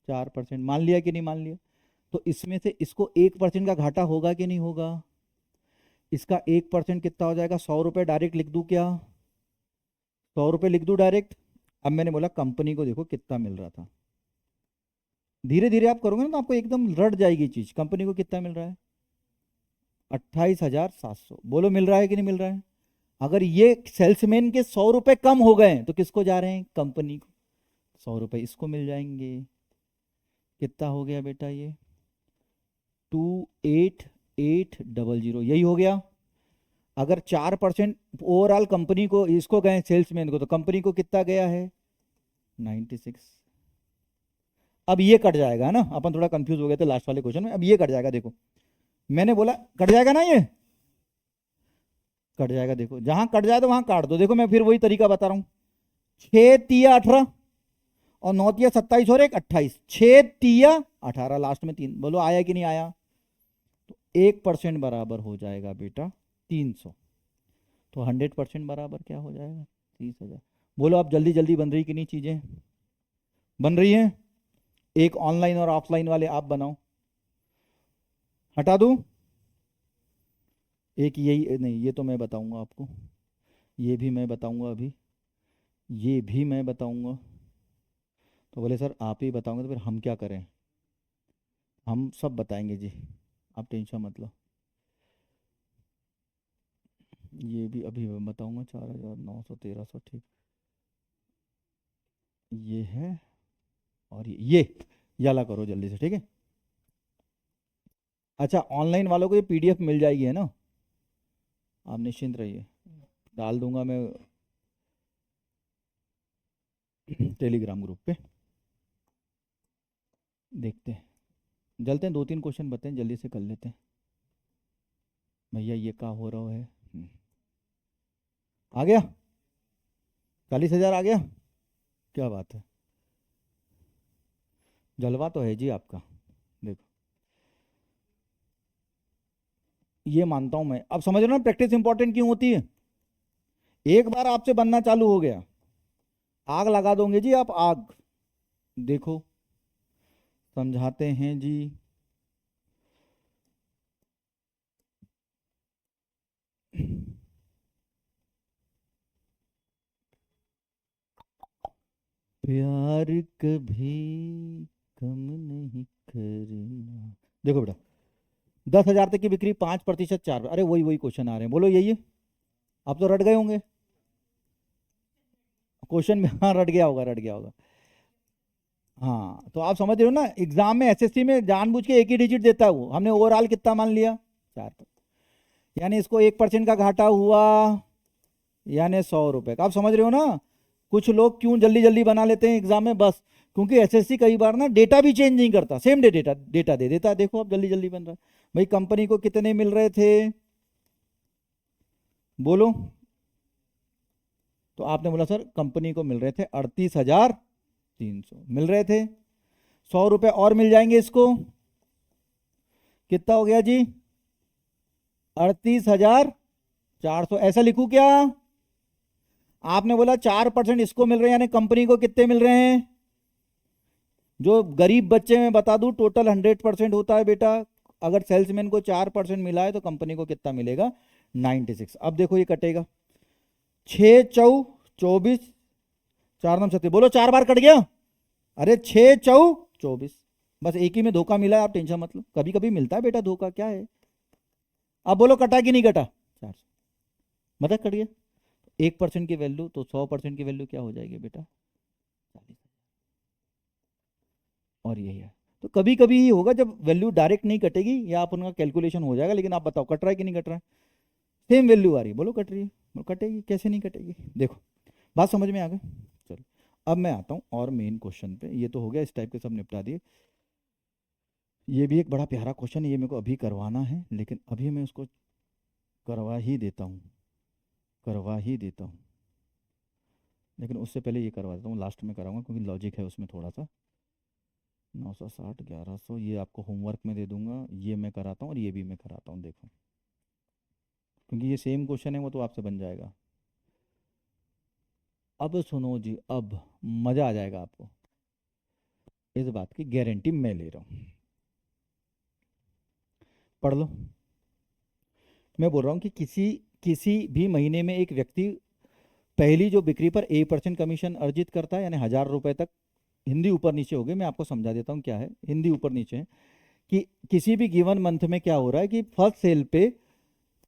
4% मान लिया कि नहीं मान लिया? तो इसमें से इसको 1% का घाटा होगा कि नहीं होगा? इसका 1% कितना हो जाएगा? 100 रुपये डायरेक्ट लिख दूं क्या? 100 रुपये लिख दूं डायरेक्ट। अब मैंने बोला कंपनी को देखो कितना मिल रहा था, धीरे धीरे आप करोगे ना तो आपको एकदम रट जाएगी चीज। कंपनी को कितना मिल रहा है? 28,700। बोलो मिल रहा है कि नहीं मिल रहा है? अगर ये सेल्समैन के 100 रुपये कम हो गए तो किसको जा रहे हैं? कंपनी को। 100 रुपये इसको मिल जाएंगे। कितना हो गया बेटा ये? 28,800, यही हो गया। अगर 4% ओवरऑल कंपनी को, इसको गए सेल्समैन को, तो कंपनी को कितना गया है? 96। अब ये कट जाएगा ना, अपन थोड़ा कंफ्यूज हो गए थे लास्ट वाले क्वेश्चन में। अब ये कट जाएगा, देखो मैंने बोला कट जाएगा ना, ये कट जाएगा। देखो जहां कट जाए तो वहां काट दो। देखो मैं फिर वही तरीका बता रहा हूं, 6 तिया 18 और 9 तिया 27 और 1 28, 6 तिया 18, लास्ट में 3। बोलो आया कि नहीं आया? तो 1% बराबर हो जाएगा बेटा 300। तो 100% बराबर क्या हो जाएगा? 30,000। बोलो आप, जल्दी जल्दी बन रही कि नहीं चीजें? बन रही हैं? एक ऑनलाइन और ऑफलाइन वाले आप बनाओ। हटा दूं? एक यही नहीं, ये तो मैं बताऊंगा आपको, ये भी मैं बताऊंगा अभी, ये भी मैं बताऊंगा। तो बोले सर आप ही बताओगे तो फिर हम क्या करें? हम सब बताएंगे जी, आप टेंशन मत लो। ये भी अभी मैं बताऊंगा, 4,913, ठीक। ये है और ये वाला करो जल्दी से, ठीक है। अच्छा ऑनलाइन वालों को ये पीडीएफ मिल जाएगी है ना, आप निश्चिंत रहिए, डाल दूंगा मैं टेलीग्राम ग्रुप पे। देखते हैं, जलते हैं, 2-3 क्वेश्चन बताएं जल्दी से कर लेते हैं। भैया ये क्या हो रहा है? आ गया 40,000 आ गया, क्या बात है, जलवा तो है जी आपका। देखो ये मानता हूं मैं, अब समझ रहे हो ना प्रैक्टिस इंपॉर्टेंट क्यों होती है। एक बार आपसे बनना चालू हो गया, आग लगा दोगे जी आप, आग। देखो समझाते हैं जी। प्यार कभी कम नहीं करना। देखो बेटा, 10,000 तक की बिक्री 5% 4, अरे वही वही क्वेश्चन आ रहे हैं, बोलो यही है। आप तो रट गए होंगे क्वेश्चन में, हाँ रट गया होगा, रट गया होगा। हाँ तो आप समझ रहे हो ना, एग्जाम में एसएससी में जानबूझ के एक ही डिजिट देता है वो। हमने ओवरऑल कितना मान लिया? 4, यानी इसको 1% का घाटा हुआ, यानी 100 रुपए का। आप समझ रहे हो ना, कुछ लोग क्यों जल्दी जल्दी बना लेते हैं एग्जाम में, बस क्योंकि एसएससी कई बार ना डेटा भी चेंज नहीं करता, सेम डे डेटा डेटा दे देता है। देखो अब जल्दी जल्दी बन रहा है। भाई कंपनी को कितने मिल रहे थे, बोलो। तो आपने बोला सर कंपनी को मिल रहे थे 38,300 मिल रहे थे, 100 रुपए और मिल जाएंगे इसको, कितना हो गया जी? 38,400। ऐसा लिखूं क्या? आपने बोला 4% इसको मिल रहे हैं, यानी कंपनी को कितने मिल रहे हैं? जो गरीब बच्चे में बता दूं, टोटल 100% होता है बेटा। अगर सेल्समैन को 4% मिला है तो कंपनी को कितना मिलेगा? 96। अब देखो ये कटेगा, 6 चौ 24, 4 9 37, बोलो 4 बार कट गया। अरे 6 चौ 24, बस एक ही में धोखा मिला है, आप टेंशन मत लो, कभी कभी मिलता है बेटा धोखा, क्या है। अब बोलो कटा कि नहीं कटा? 400, मतलब कट गया। 1% की वैल्यू तो 100% की वैल्यू क्या हो जाएगी बेटा? 40। और यही है, तो कभी कभी ये होगा जब वैल्यू डायरेक्ट नहीं कटेगी, या आप उनका कैलकुलेशन हो जाएगा, लेकिन आप बताओ कट रहा है कि नहीं कट रहा है? सेम वैल्यू आ रही है, बोलो कट रही है। बोलो कटेगी, कैसे नहीं कटेगी? देखो बात समझ में आ गई। चलो अब मैं आता हूँ और मेन क्वेश्चन पे। ये तो हो गया, इस टाइप के सब निपटा दिए। ये भी एक बड़ा प्यारा क्वेश्चन है, ये मेरे को अभी करवाना है, लेकिन अभी मैं उसको करवा ही देता हूँ, करवा ही देता हूँ। लेकिन उससे पहले ये करवा देता हूँ, लास्ट में कराऊंगा क्योंकि लॉजिक है उसमें थोड़ा सा। 960 1100 ये आपको होमवर्क में दे दूंगा, ये मैं कराता हूँ और ये भी मैं कराता हूँ, देखो क्योंकि ये सेम क्वेश्चन है, वो तो आपसे बन जाएगा। अब सुनो जी, अब मज़ा आ जाएगा आपको, इस बात की गारंटी मैं ले रहा हूँ। पढ़ लो। मैं बोल रहा हूँ कि किसी किसी भी महीने में एक व्यक्ति पहली जो बिक्री पर 1% कमीशन अर्जित करता है, यानी 1,000 रुपए तक। हिंदी ऊपर नीचे हो गई, मैं आपको समझा देता हूँ क्या है, हिंदी ऊपर नीचे है। कि किसी भी गिवन मंथ में क्या हो रहा है कि फर्स्ट सेल पे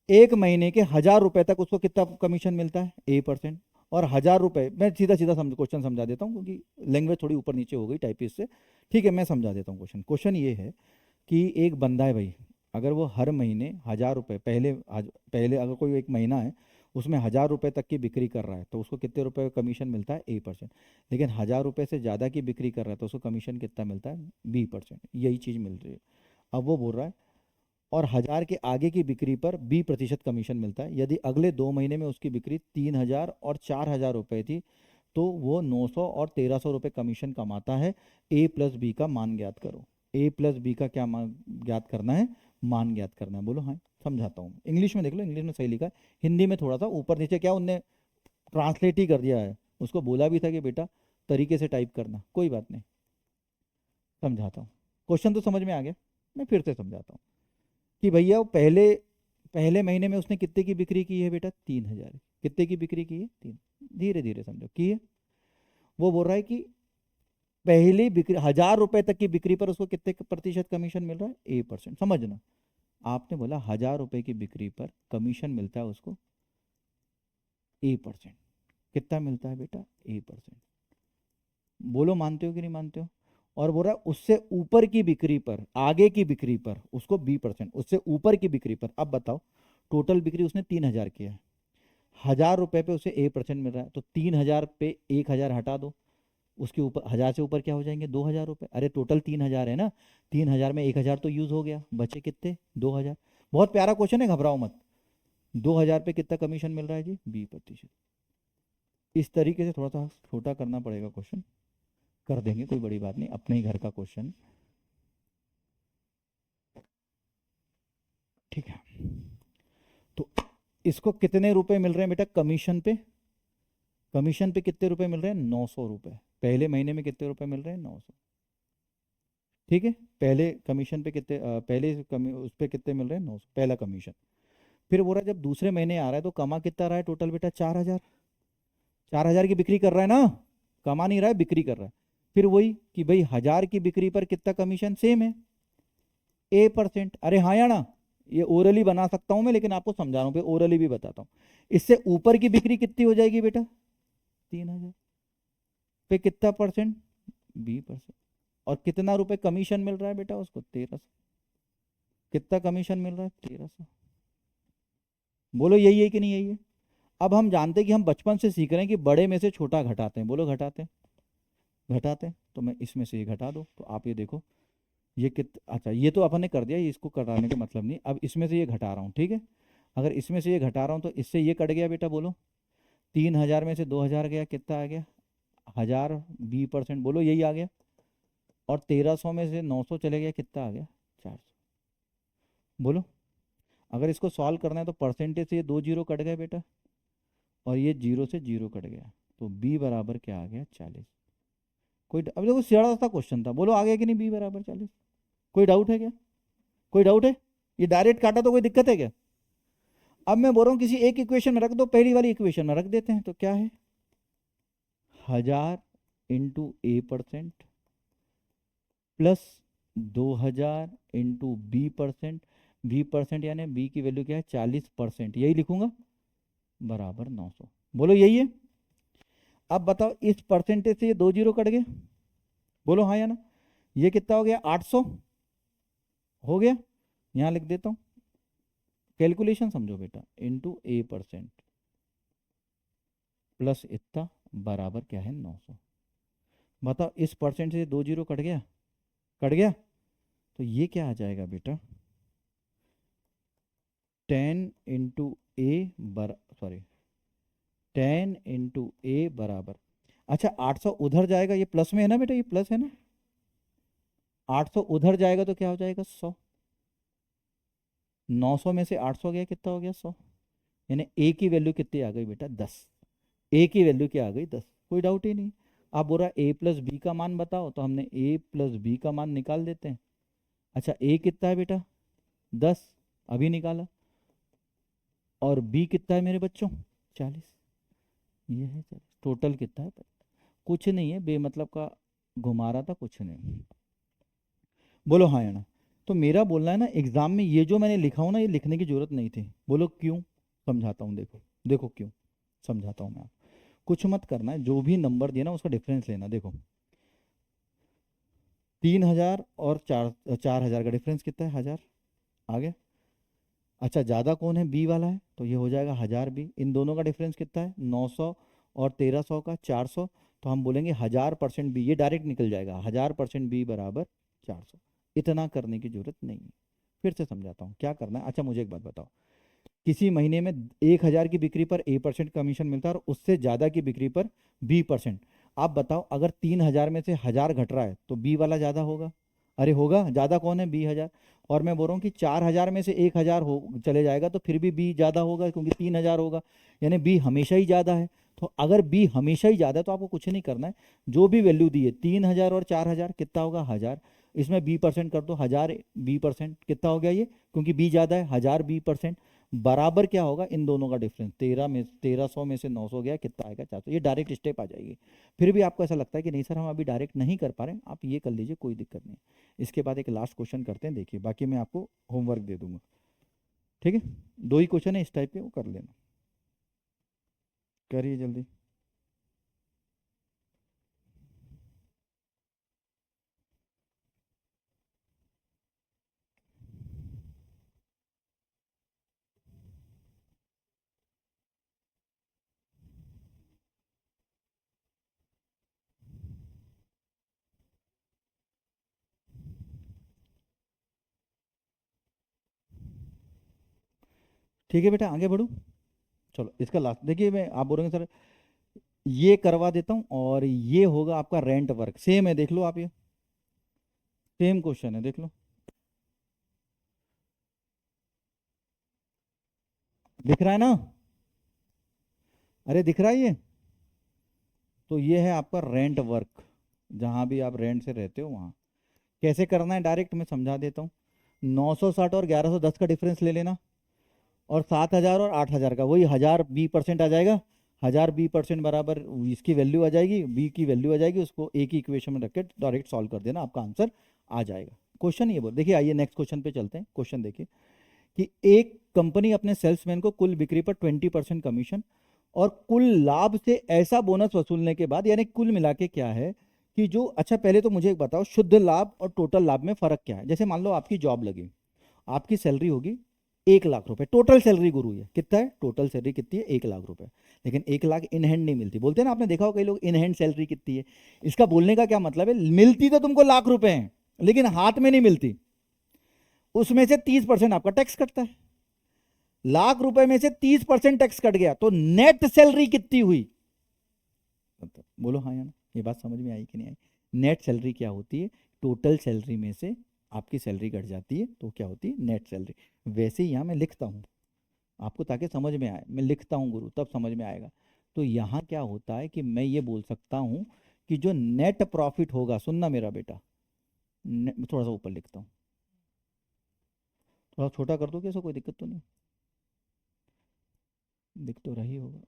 एक महीने के 1,000 रुपए तक उसको कितना कमीशन मिलता है? 1%। और 1,000 रुपए, मैं सीधा सीधा क्वेश्चन समझा देता हूँ क्योंकि लैंग्वेज थोड़ी ऊपर नीचे हो गई टाइपिस्ट से। ठीक है मैं समझा देता हूँ क्वेश्चन। क्वेश्चन ये है कि एक बंदा है भाई, अगर वो हर महीने 1,000 रुपए, पहले पहले अगर कोई एक महीना है उसमें 1,000 रुपये तक की बिक्री कर रहा है तो उसको कितने रुपए का कमीशन मिलता है? A%। लेकिन 1,000 रुपये से ज़्यादा की बिक्री कर रहा है तो उसको कमीशन कितना मिलता है? B%। यही चीज़ मिल रही है। अब वो बोल रहा है और 1,000 के आगे की बिक्री पर B% कमीशन मिलता है। यदि अगले 2 महीने में उसकी बिक्री 3,000 और 4,000 रुपये थी तो वो 900 और 1,300 रुपये कमीशन कमाता है। A+B का मान ज्ञात करो। A+B का क्या मान ज्ञात करना है? मान ज्ञात करना है। बोलो हाँ। समझाता हूँ, इंग्लिश में देख लो, इंग्लिश में सही लिखा है, हिंदी में थोड़ा सा ऊपर नीचे क्या उनने ट्रांसलेट ही कर दिया है। उसको बोला भी था कि बेटा तरीके से टाइप करना, कोई बात नहीं, समझाता हूँ। क्वेश्चन तो समझ में आ गया, मैं फिर से समझाता हूँ कि भैया वो पहले पहले महीने में उसने कितने की बिक्री की है बेटा? 3,000। कितने की बिक्री की है? 3। धीरे धीरे समझो की है। वो बोल रहा है कि पहली बिक्री 1,000 रुपए तक की बिक्री पर उसको कितने प्रतिशत कमीशन मिल रहा है? A%। समझना, आपने बोला 1,000 रुपए की बिक्री पर कमीशन मिलता है उसको A%। कितना मिलता है बेटा? A%। बोलो मानते हो कि नहीं मानते हो? और बोल रहा है उससे ऊपर की बिक्री पर, आगे की बिक्री पर उसको B%, उससे ऊपर की बिक्री पर। अब बताओ, टोटल बिक्री उसने 3,000 की है, 1,000 रुपए पे उसे A% मिल रहा है तो 3,000 पे 1,000 हटा दो, उसके ऊपर 1,000 से ऊपर क्या हो जाएंगे? 2,000 रुपये। अरे टोटल 3,000 है ना, 3,000 में 1,000 तो यूज हो गया, बचे कितने? 2,000। बहुत प्यारा क्वेश्चन है, घबराओ मत। 2,000 पे कितना कमीशन मिल रहा है जी? B%। इस तरीके से थोड़ा सा छोटा करना पड़ेगा क्वेश्चन, कर देंगे, कोई बड़ी बात नहीं, अपने ही घर का क्वेश्चन। ठीक है, तो इसको कितने रुपए मिल रहे हैं बेटा कमीशन पे? कमीशन पे कितने रुपए मिल रहे हैं? 900 रुपये। पहले महीने में कितने रुपए मिल रहे हैं? 900। ठीक है, पहले कमीशन पे कितने उस पे कितने मिल रहे हैं? 900 पहला कमीशन। फिर बोल रहा है जब दूसरे महीने आ रहा है तो कमा कितना रहा है टोटल बेटा? 4,000। 4,000 की बिक्री कर रहा है ना, कमा नहीं रहा है, बिक्री कर रहा है। फिर वही कि भाई 1,000 की बिक्री पर कितना कमीशन? सेम है, A%। अरे हाँ या ना? ये ओरली बना सकता हूँ मैं, लेकिन आपको समझा रहा हूँ, फिर ओरली भी बताता हूँ। इससे ऊपर की बिक्री कितनी हो जाएगी बेटा? 3,000 पे कितना परसेंट? B%। और कितना रुपए कमीशन मिल रहा है बेटा उसको? 1,300। कितना कमीशन मिल रहा है? 1,300। बोलो यही है कि नहीं यही है? अब हम जानते हैं कि हम बचपन से सीख रहे हैं कि बड़े में से छोटा घटाते हैं। बोलो घटाते हैं, घटाते हैं। तो मैं इसमें से ये घटा दो तो आप ये देखो, ये अच्छा ये तो अपन ने कर दिया, ये इसको कराने का मतलब नहीं। अब इसमें से ये घटा रहा हूँ, ठीक है? अगर इसमें से ये घटा रहा हूँ तो इससे ये कट गया बेटा, बोलो 3,000 में से 2,000 गया, कितना आ गया? 1,000। B%, बोलो यही आ गया। और 1,300 में से 900 चले गया, कितना आ गया? 400। बोलो, अगर इसको सॉल्व करना है तो परसेंटेज से ये 2 जीरो कट गए बेटा, और ये जीरो से जीरो कट गया, तो B बराबर क्या आ गया? 40। अब देखो सीधा सा क्वेश्चन था, बोलो आ गया कि नहीं B बराबर 40? कोई डाउट है क्या? कोई डाउट है? ये डायरेक्ट काटा तो कोई दिक्कत है क्या? अब मैं बोल रहा हूँ किसी एक इक्वेशन में रख दो, पहली वाली इक्वेशन में रख देते हैं, तो क्या है? 1,000 into A% plus 2,000 into B%। B% यानी B की वैल्यू क्या है? 40%, यही लिखूंगा, बराबर 900। बोलो यही है? अब बताओ इस परसेंटेज से ये 2 जीरो कट गए, बोलो हाँ या ना? ये कितना हो गया? 800 हो गया। यहाँ लिख देता हूँ, कैलकुलेशन समझो बेटा, इंटू A% प्लस इतना बराबर क्या है? 900। बताओ इस परसेंट से 2 जीरो कट गया, कट गया, तो ये क्या आ जाएगा बेटा? 10 इंटू ए बर सॉरी 10 इंटू A बराबर, अच्छा 800 उधर जाएगा, ये प्लस में है ना बेटा, ये प्लस है ना, 800 उधर जाएगा तो क्या हो जाएगा? 100। 900 में से 800 गया, कितना हो गया? 100। यानी A की वैल्यू कितनी आ गई बेटा? 10। A की वैल्यू क्या आ गई? 10। कोई डाउट ही नहीं। आप बोल रहा A+B का मान बताओ, तो हमने A+B का मान निकाल देते हैं। अच्छा A कितना है बेटा? 10, अभी निकाला। और B कितना है मेरे बच्चों? 40। ये है 40। टोटल कितना है? कुछ नहीं है, बेमतलब का घुमा रहा था, कुछ नहीं। बोलो हाँ या ना? तो मेरा बोलना है ना, एग्जाम में ये जो मैंने लिखा हूँ ना, ये लिखने की जरूरत नहीं थी। बोलो क्यों? समझाता हूँ, देखो देखो क्यों समझाता हूँ मैं। आप कुछ मत करना है, जो भी नंबर दिया ना उसका डिफरेंस लेना। देखो 3,000 और 4,000 का डिफरेंस कितना है? 1,000 आ गया। अच्छा ज़्यादा कौन है, बी वाला है, तो ये हो जाएगा 1000 बी। इन दोनों का डिफरेंस कितना है, 900 और 1300 का 400। तो हम बोलेंगे 1000% बी, ये डायरेक्ट निकल जाएगा, 1000% बी बराबर 400। इतना करने की जरूरत नहीं है। फिर से समझाता हूँ क्या करना है। अच्छा मुझे एक बात बताओ, किसी महीने में 1000 की बिक्री पर A% कमीशन मिलता है और उससे ज़्यादा की बिक्री पर B%। आप बताओ अगर 3000 में से 1000 घट रहा है तो बी वाला ज़्यादा होगा। अरे होगा, ज़्यादा कौन है, B 1000। और मैं बोल रहा हूँ कि 4000 में से 1000 हो चले जाएगा तो फिर भी बी ज़्यादा होगा क्योंकि 3000 होगा, यानी बी हमेशा ही ज़्यादा है। तो अगर बी हमेशा ही ज़्यादा है तो आपको कुछ नहीं करना है, जो भी वैल्यू दी है 3000 और 4000 कितना होगा, 1000। इसमें B% कर दो, 1000 B% कितना हो गया ये, क्योंकि बी ज़्यादा है, 1000 B% बराबर क्या होगा, इन दोनों का डिफरेंस 1300 में से 900 गया, कितना आएगा, 400। ये डायरेक्ट स्टेप आ जाएगी। फिर भी आपको ऐसा लगता है कि नहीं सर हम अभी डायरेक्ट नहीं कर पा रहे हैं, आप ये कर लीजिए, कोई दिक्कत नहीं। इसके बाद एक लास्ट क्वेश्चन करते हैं, देखिए बाकी मैं आपको होमवर्क दे दूंगा, ठीक है। 2 ही क्वेश्चन है इस टाइप के, वो कर लेना। करिए जल्दी। ठीक है बेटा, आगे बढ़ूँ। चलो इसका लास्ट देखिए, मैं आप बोलेंगे सर ये करवा देता हूँ, और ये होगा आपका रेंट वर्क, सेम है, देख लो आप, ये सेम क्वेश्चन है, देख लो। दिख रहा है ना, अरे दिख रहा है ये। तो ये है आपका रेंट वर्क, जहाँ भी आप रेंट से रहते हो वहाँ। कैसे करना है डायरेक्ट मैं समझा देता हूँ। 960 और 1110 का डिफरेंस ले लेना, और 7000 और 8000 का, वही 1000 B% आ जाएगा। 1000 B% बराबर इसकी वैल्यू आ जाएगी, बी की वैल्यू आ जाएगी, उसको एक ही इक्वेशन में रख के डायरेक्ट सॉल्व कर देना, आपका आंसर आ जाएगा। क्वेश्चन ये बोल, देखिए आइए नेक्स्ट क्वेश्चन पे चलते हैं। क्वेश्चन देखिए कि एक कंपनी अपने सेल्समैन को कुल बिक्री पर 20% कमीशन और कुल लाभ से ऐसा बोनस वसूलने के बाद, यानी कुल मिला के क्या है कि जो, अच्छा पहले तो मुझे एक बताओ, शुद्ध लाभ और टोटल लाभ में फर्क क्या है। जैसे मान लो आपकी जॉब लगी, आपकी सैलरी होगी 1 लाख रुपए, टोटल सैलरी गुरु है, कितना है टोटल सैलरी, कितनी है, 1 लाख रुपए। लेकिन 1 लाख इन हैंड नहीं मिलती, बोलते हैं ना, आपने देखा हो कई लोग इन हैंड सैलरी कितनी है। इसका बोलने का क्या मतलब है, मिलती तो तुमको लाख रुपए हैं लेकिन हाथ में नहीं मिलती, उसमें से 30% आपका टैक्स कटता है। लाख रुपए में से 30% टैक्स कट गया तो नेट सैलरी कितनी हुई, बोलो हाँ या ना। ये बात समझ में आई कि नहीं आई। नेट सैलरी क्या होती है, टोटल सैलरी में से आपकी सैलरी कट जाती है तो क्या होती है, नेट सैलरी। वैसे ही यहाँ मैं लिखता हूँ आपको ताकि समझ में आए, मैं लिखता हूँ गुरु तब समझ में आएगा। तो यहाँ क्या होता है कि मैं ये बोल सकता हूँ कि जो नेट प्रॉफिट होगा, सुनना मेरा बेटा, थोड़ा सा ऊपर लिखता हूँ, थोड़ा छोटा कर दो, कैसे, कोई दिक्कत तो नहीं, दिख तो रही होगा।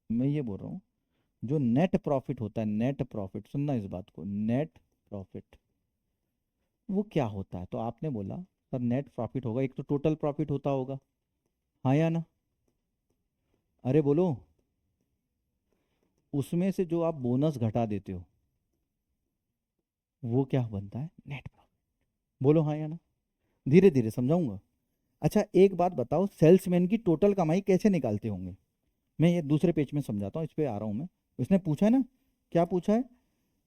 मैं ये बोल रहा हूँ जो नेट प्रॉफिट होता है, नेट प्रॉफिट, सुनना इस बात को, नेट प्रॉफिट वो क्या होता है। तो आपने बोला सर नेट प्रॉफिट होगा, एक तो टोटल प्रॉफिट होता होगा, हाँ या ना, अरे बोलो, उसमें से जो आप बोनस घटा देते हो वो क्या बनता है, नेट प्रॉफिट। बोलो हाँ या ना, धीरे धीरे समझाऊंगा। अच्छा एक बात बताओ, सेल्समैन की टोटल कमाई कैसे निकालते होंगे, मैं ये दूसरे पेज में समझाता हूँ, इस पे आ रहा हूँ मैं। उसने पूछा है ना, क्या पूछा है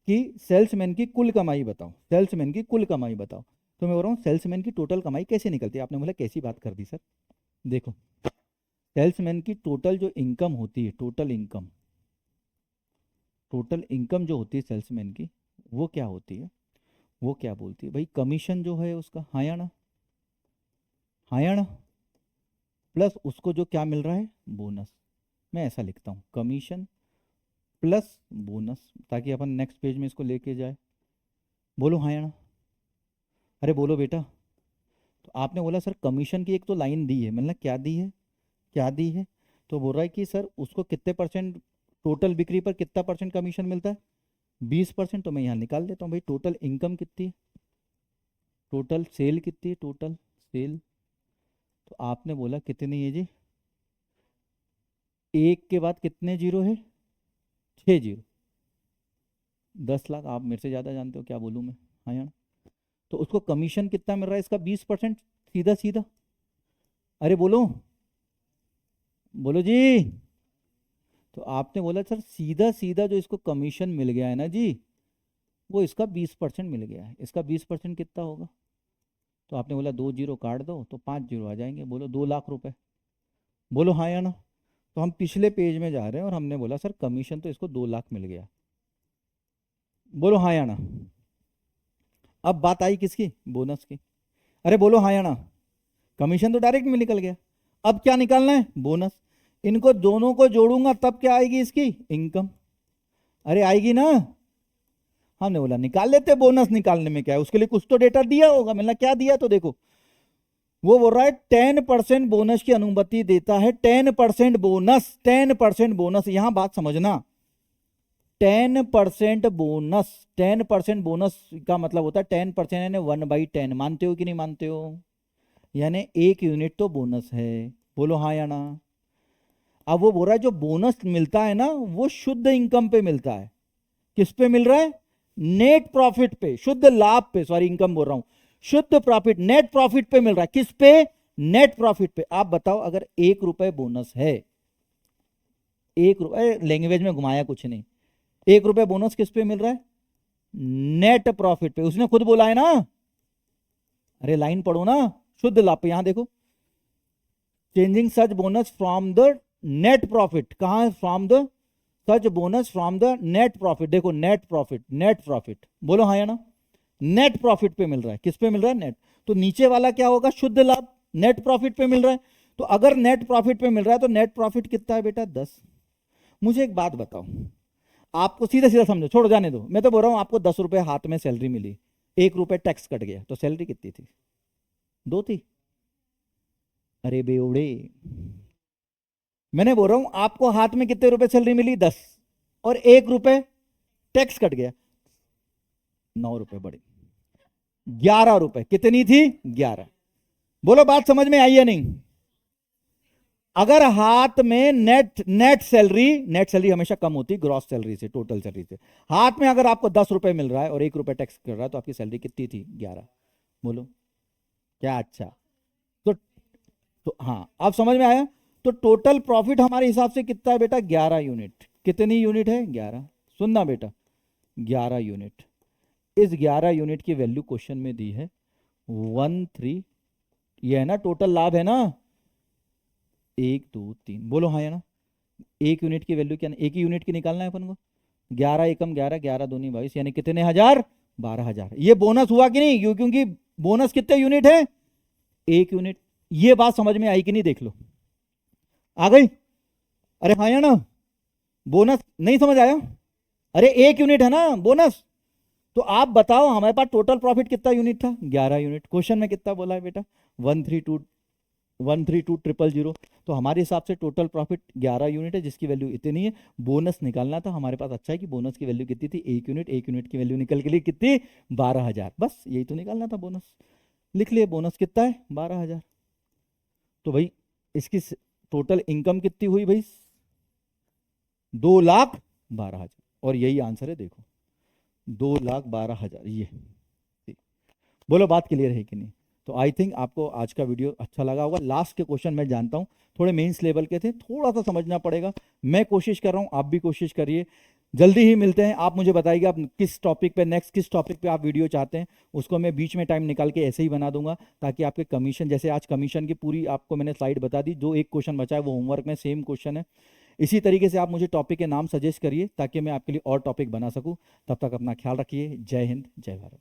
कि सेल्समैन की कुल कमाई बताओ, सेल्समैन की कुल कमाई बताओ। तो मैं बोल रहा हूँ सेल्समैन की टोटल कमाई कैसे निकलती है। आपने बोला कैसी बात कर दी सर, देखो सेल्समैन की टोटल जो इनकम होती है, टोटल इनकम, टोटल इनकम जो होती है सेल्समैन की, वो क्या होती है, वो क्या बोलती है भाई, कमीशन जो है उसका, हाँ या ना, हाँ या ना, प्लस उसको जो क्या मिल रहा है, बोनस। मैं ऐसा लिखता हूँ, कमीशन प्लस बोनस, ताकि अपन नेक्स्ट पेज में इसको लेके जाए। बोलो हाँ या ना, अरे बोलो बेटा। तो आपने बोला सर कमीशन की एक तो लाइन दी है, मतलब क्या दी है, क्या दी है। तो बोल रहा है कि सर उसको कितने परसेंट, टोटल बिक्री पर कितना परसेंट कमीशन मिलता है, 20%। तो मैं यहाँ निकाल देता हूँ भाई, टोटल इनकम कितनी है, टोटल सेल कितनी है, टोटल सेल। तो आपने बोला कितनी है जी, एक के बाद कितने जीरो है, 6 जीरो, 10 लाख। आप मेरे से ज़्यादा जानते हो, क्या बोलूँ मैं, हाँ यार। तो उसको कमीशन कितना मिल रहा है इसका, 20%, सीधा सीधा। अरे बोलो, बोलो जी। तो आपने बोला सर सीधा सीधा जो इसको कमीशन मिल गया है ना जी, वो इसका 20% मिल गया है। इसका 20% कितना होगा? तो आपने बोला 2 जीरो काट दो तो 5 जीरो आ जाएंगे। बोलो 2 लाख रुपए। बोलो हाँ या ना। तो हम पिछले पेज में जा रहे हैं और हमने बोला सर कमीशन तो इसको 2 लाख मिल गया। बोलो हाँ या ना। अब बात आई किसकी? बोनस की। अरे बोलो हाँ या ना। कमीशन तो डायरेक्ट में निकल गया, अब क्या निकालना है? बोनस। इनको दोनों को जोड़ूंगा तब क्या आएगी? इसकी इनकम। अरे आएगी ना। हमने बोला निकाल लेते, बोनस निकालने में क्या है, उसके लिए कुछ तो डेटा दिया होगा। मैंने क्या दिया तो देखो, वो बोल रहा है 10% बोनस की अनुमति देता है। 10% बोनस, 10% बोनस, यहां बात समझना। 10% बोनस, 10% बोनस का मतलब होता है 10% यानी 1/10। मानते हो कि नहीं मानते हो? यानी 1 यूनिट तो बोनस है। बोलो हाँ या ना। अब वो बोल रहा है जो बोनस मिलता है ना वो शुद्ध इनकम पे मिलता है। किस पे मिल रहा है? नेट प्रॉफिट पे, शुद्ध लाभ पे, सॉरी इनकम बोल रहा हूं, शुद्ध प्रॉफिट, नेट प्रॉफिट पे मिल रहा है। किस पे? नेट प्रॉफिट पे। आप बताओ अगर 1 रुपए बोनस है, 1 रुपए, लैंग्वेज में घुमाया कुछ नहीं, 1 रुपए बोनस किस पे मिल रहा है? नेट प्रॉफिट पे। उसने खुद बोला है ना। अरे लाइन पढ़ो ना, शुद्ध लाभ पे। यहां देखो, changing such bonus from the net profit. कहां है? From the such bonus from the net profit. देखो नेट प्रॉफिट, नेट प्रॉफिट। बोलो हाँ या ना। नेट प्रॉफिट पे मिल रहा है। किस पे मिल रहा है? नेट। तो नीचे वाला क्या होगा? शुद्ध लाभ। नेट प्रॉफिट पे मिल रहा है। तो अगर नेट प्रॉफिट पे मिल रहा है तो नेट प्रॉफिट कितना है बेटा? 10। मुझे एक बात बताओ, आपको सीधा सीधा समझो, छोड़ो जाने दो, मैं तो बोल रहा हूं आपको 10 रुपए हाथ में सैलरी मिली, 1 रुपए टैक्स कट गया, तो सैलरी कितनी थी? 2 थी। अरे बेवड़े, मैंने बोल रहा हूं आपको हाथ में कितने रुपए सैलरी मिली? 10, और 1 रुपए टैक्स कट गया, 9 रुपए बढ़े, 11 रुपए। कितनी थी? 11। बोलो बात समझ में आई या नहीं? अगर हाथ में net net salary, net salary हमेशा कम होती है ग्रॉस सैलरी से, टोटल सैलरी से। हाथ में अगर आपको 10 रुपए मिल रहा है और 1 रुपए टैक्स कर रहा है तो आपकी सैलरी कितनी थी? 11। बोलो क्या? अच्छा। तो हाँ अब समझ में आया। तो टोटल प्रॉफिट हमारे हिसाब से कितना है बेटा? 11 यूनिट। कितनी यूनिट है? 11। सुनना बेटा, 11 यूनिट। इस 11 यूनिट की वैल्यू क्वेश्चन में दी है 13। ये है ना टोटल लाभ, है ना? 1 2 3। बोलो हाँ या ना। 1 यूनिट की वैल्यू क्या? एक ही यूनिट की निकालना है अपन को। 11 एकम 11, 11 दूनी 22, यानी कितने हजार? 12,000। ये बोनस हुआ कि नहीं? क्योंकि बोनस कितने यूनिट है? 1 यूनिट। ये बात समझ में आई कि नहीं? देख लो, आ गई? अरे हाँ या ना। बोनस नहीं समझ आया? अरे 1 यूनिट है ना बोनस। तो आप बताओ हमारे पास टोटल प्रॉफिट कितना यूनिट था? 11 यूनिट। क्वेश्चन में कितना बोला है बेटा? 132,132,000। तो हमारे हिसाब से टोटल प्रॉफिट 11 यूनिट है जिसकी वैल्यू इतनी है। बोनस निकालना था हमारे पास। अच्छा है कि बोनस की वैल्यू कितनी थी? 1 यूनिट। 1 यूनिट की वैल्यू निकल के लिए कितनी? 12,000। बस यही तो निकालना था बोनस। लिख लिए बोनस कितना है? 12,000। तो भाई इसकी टोटल इनकम कितनी हुई भाई? 2,12,000। और यही आंसर है, देखो 2,12,000 ये। बोलो बात क्लियर है कि नहीं? तो आई थिंक आपको आज का वीडियो अच्छा लगा होगा। लास्ट के क्वेश्चन मैं जानता हूँ थोड़े मेंस लेवल के थे, थोड़ा सा समझना पड़ेगा। मैं कोशिश कर रहा हूँ, आप भी कोशिश करिए। जल्दी ही मिलते हैं। आप मुझे बताइए आप किस टॉपिक पे, नेक्स्ट किस टॉपिक पे आप वीडियो चाहते हैं, उसको मैं बीच में टाइम निकाल के ऐसे ही बना दूंगा ताकि आपके कमीशन, जैसे आज कमीशन की पूरी आपको मैंने स्लाइड बता दी, जो एक क्वेश्चन बचा है वो होमवर्क में सेम क्वेश्चन है। इसी तरीके से आप मुझे टॉपिक के नाम सजेस्ट करिए ताकि मैं आपके लिए और टॉपिक बना सकूं। तब तक अपना ख्याल रखिए। जय हिंद, जय भारत।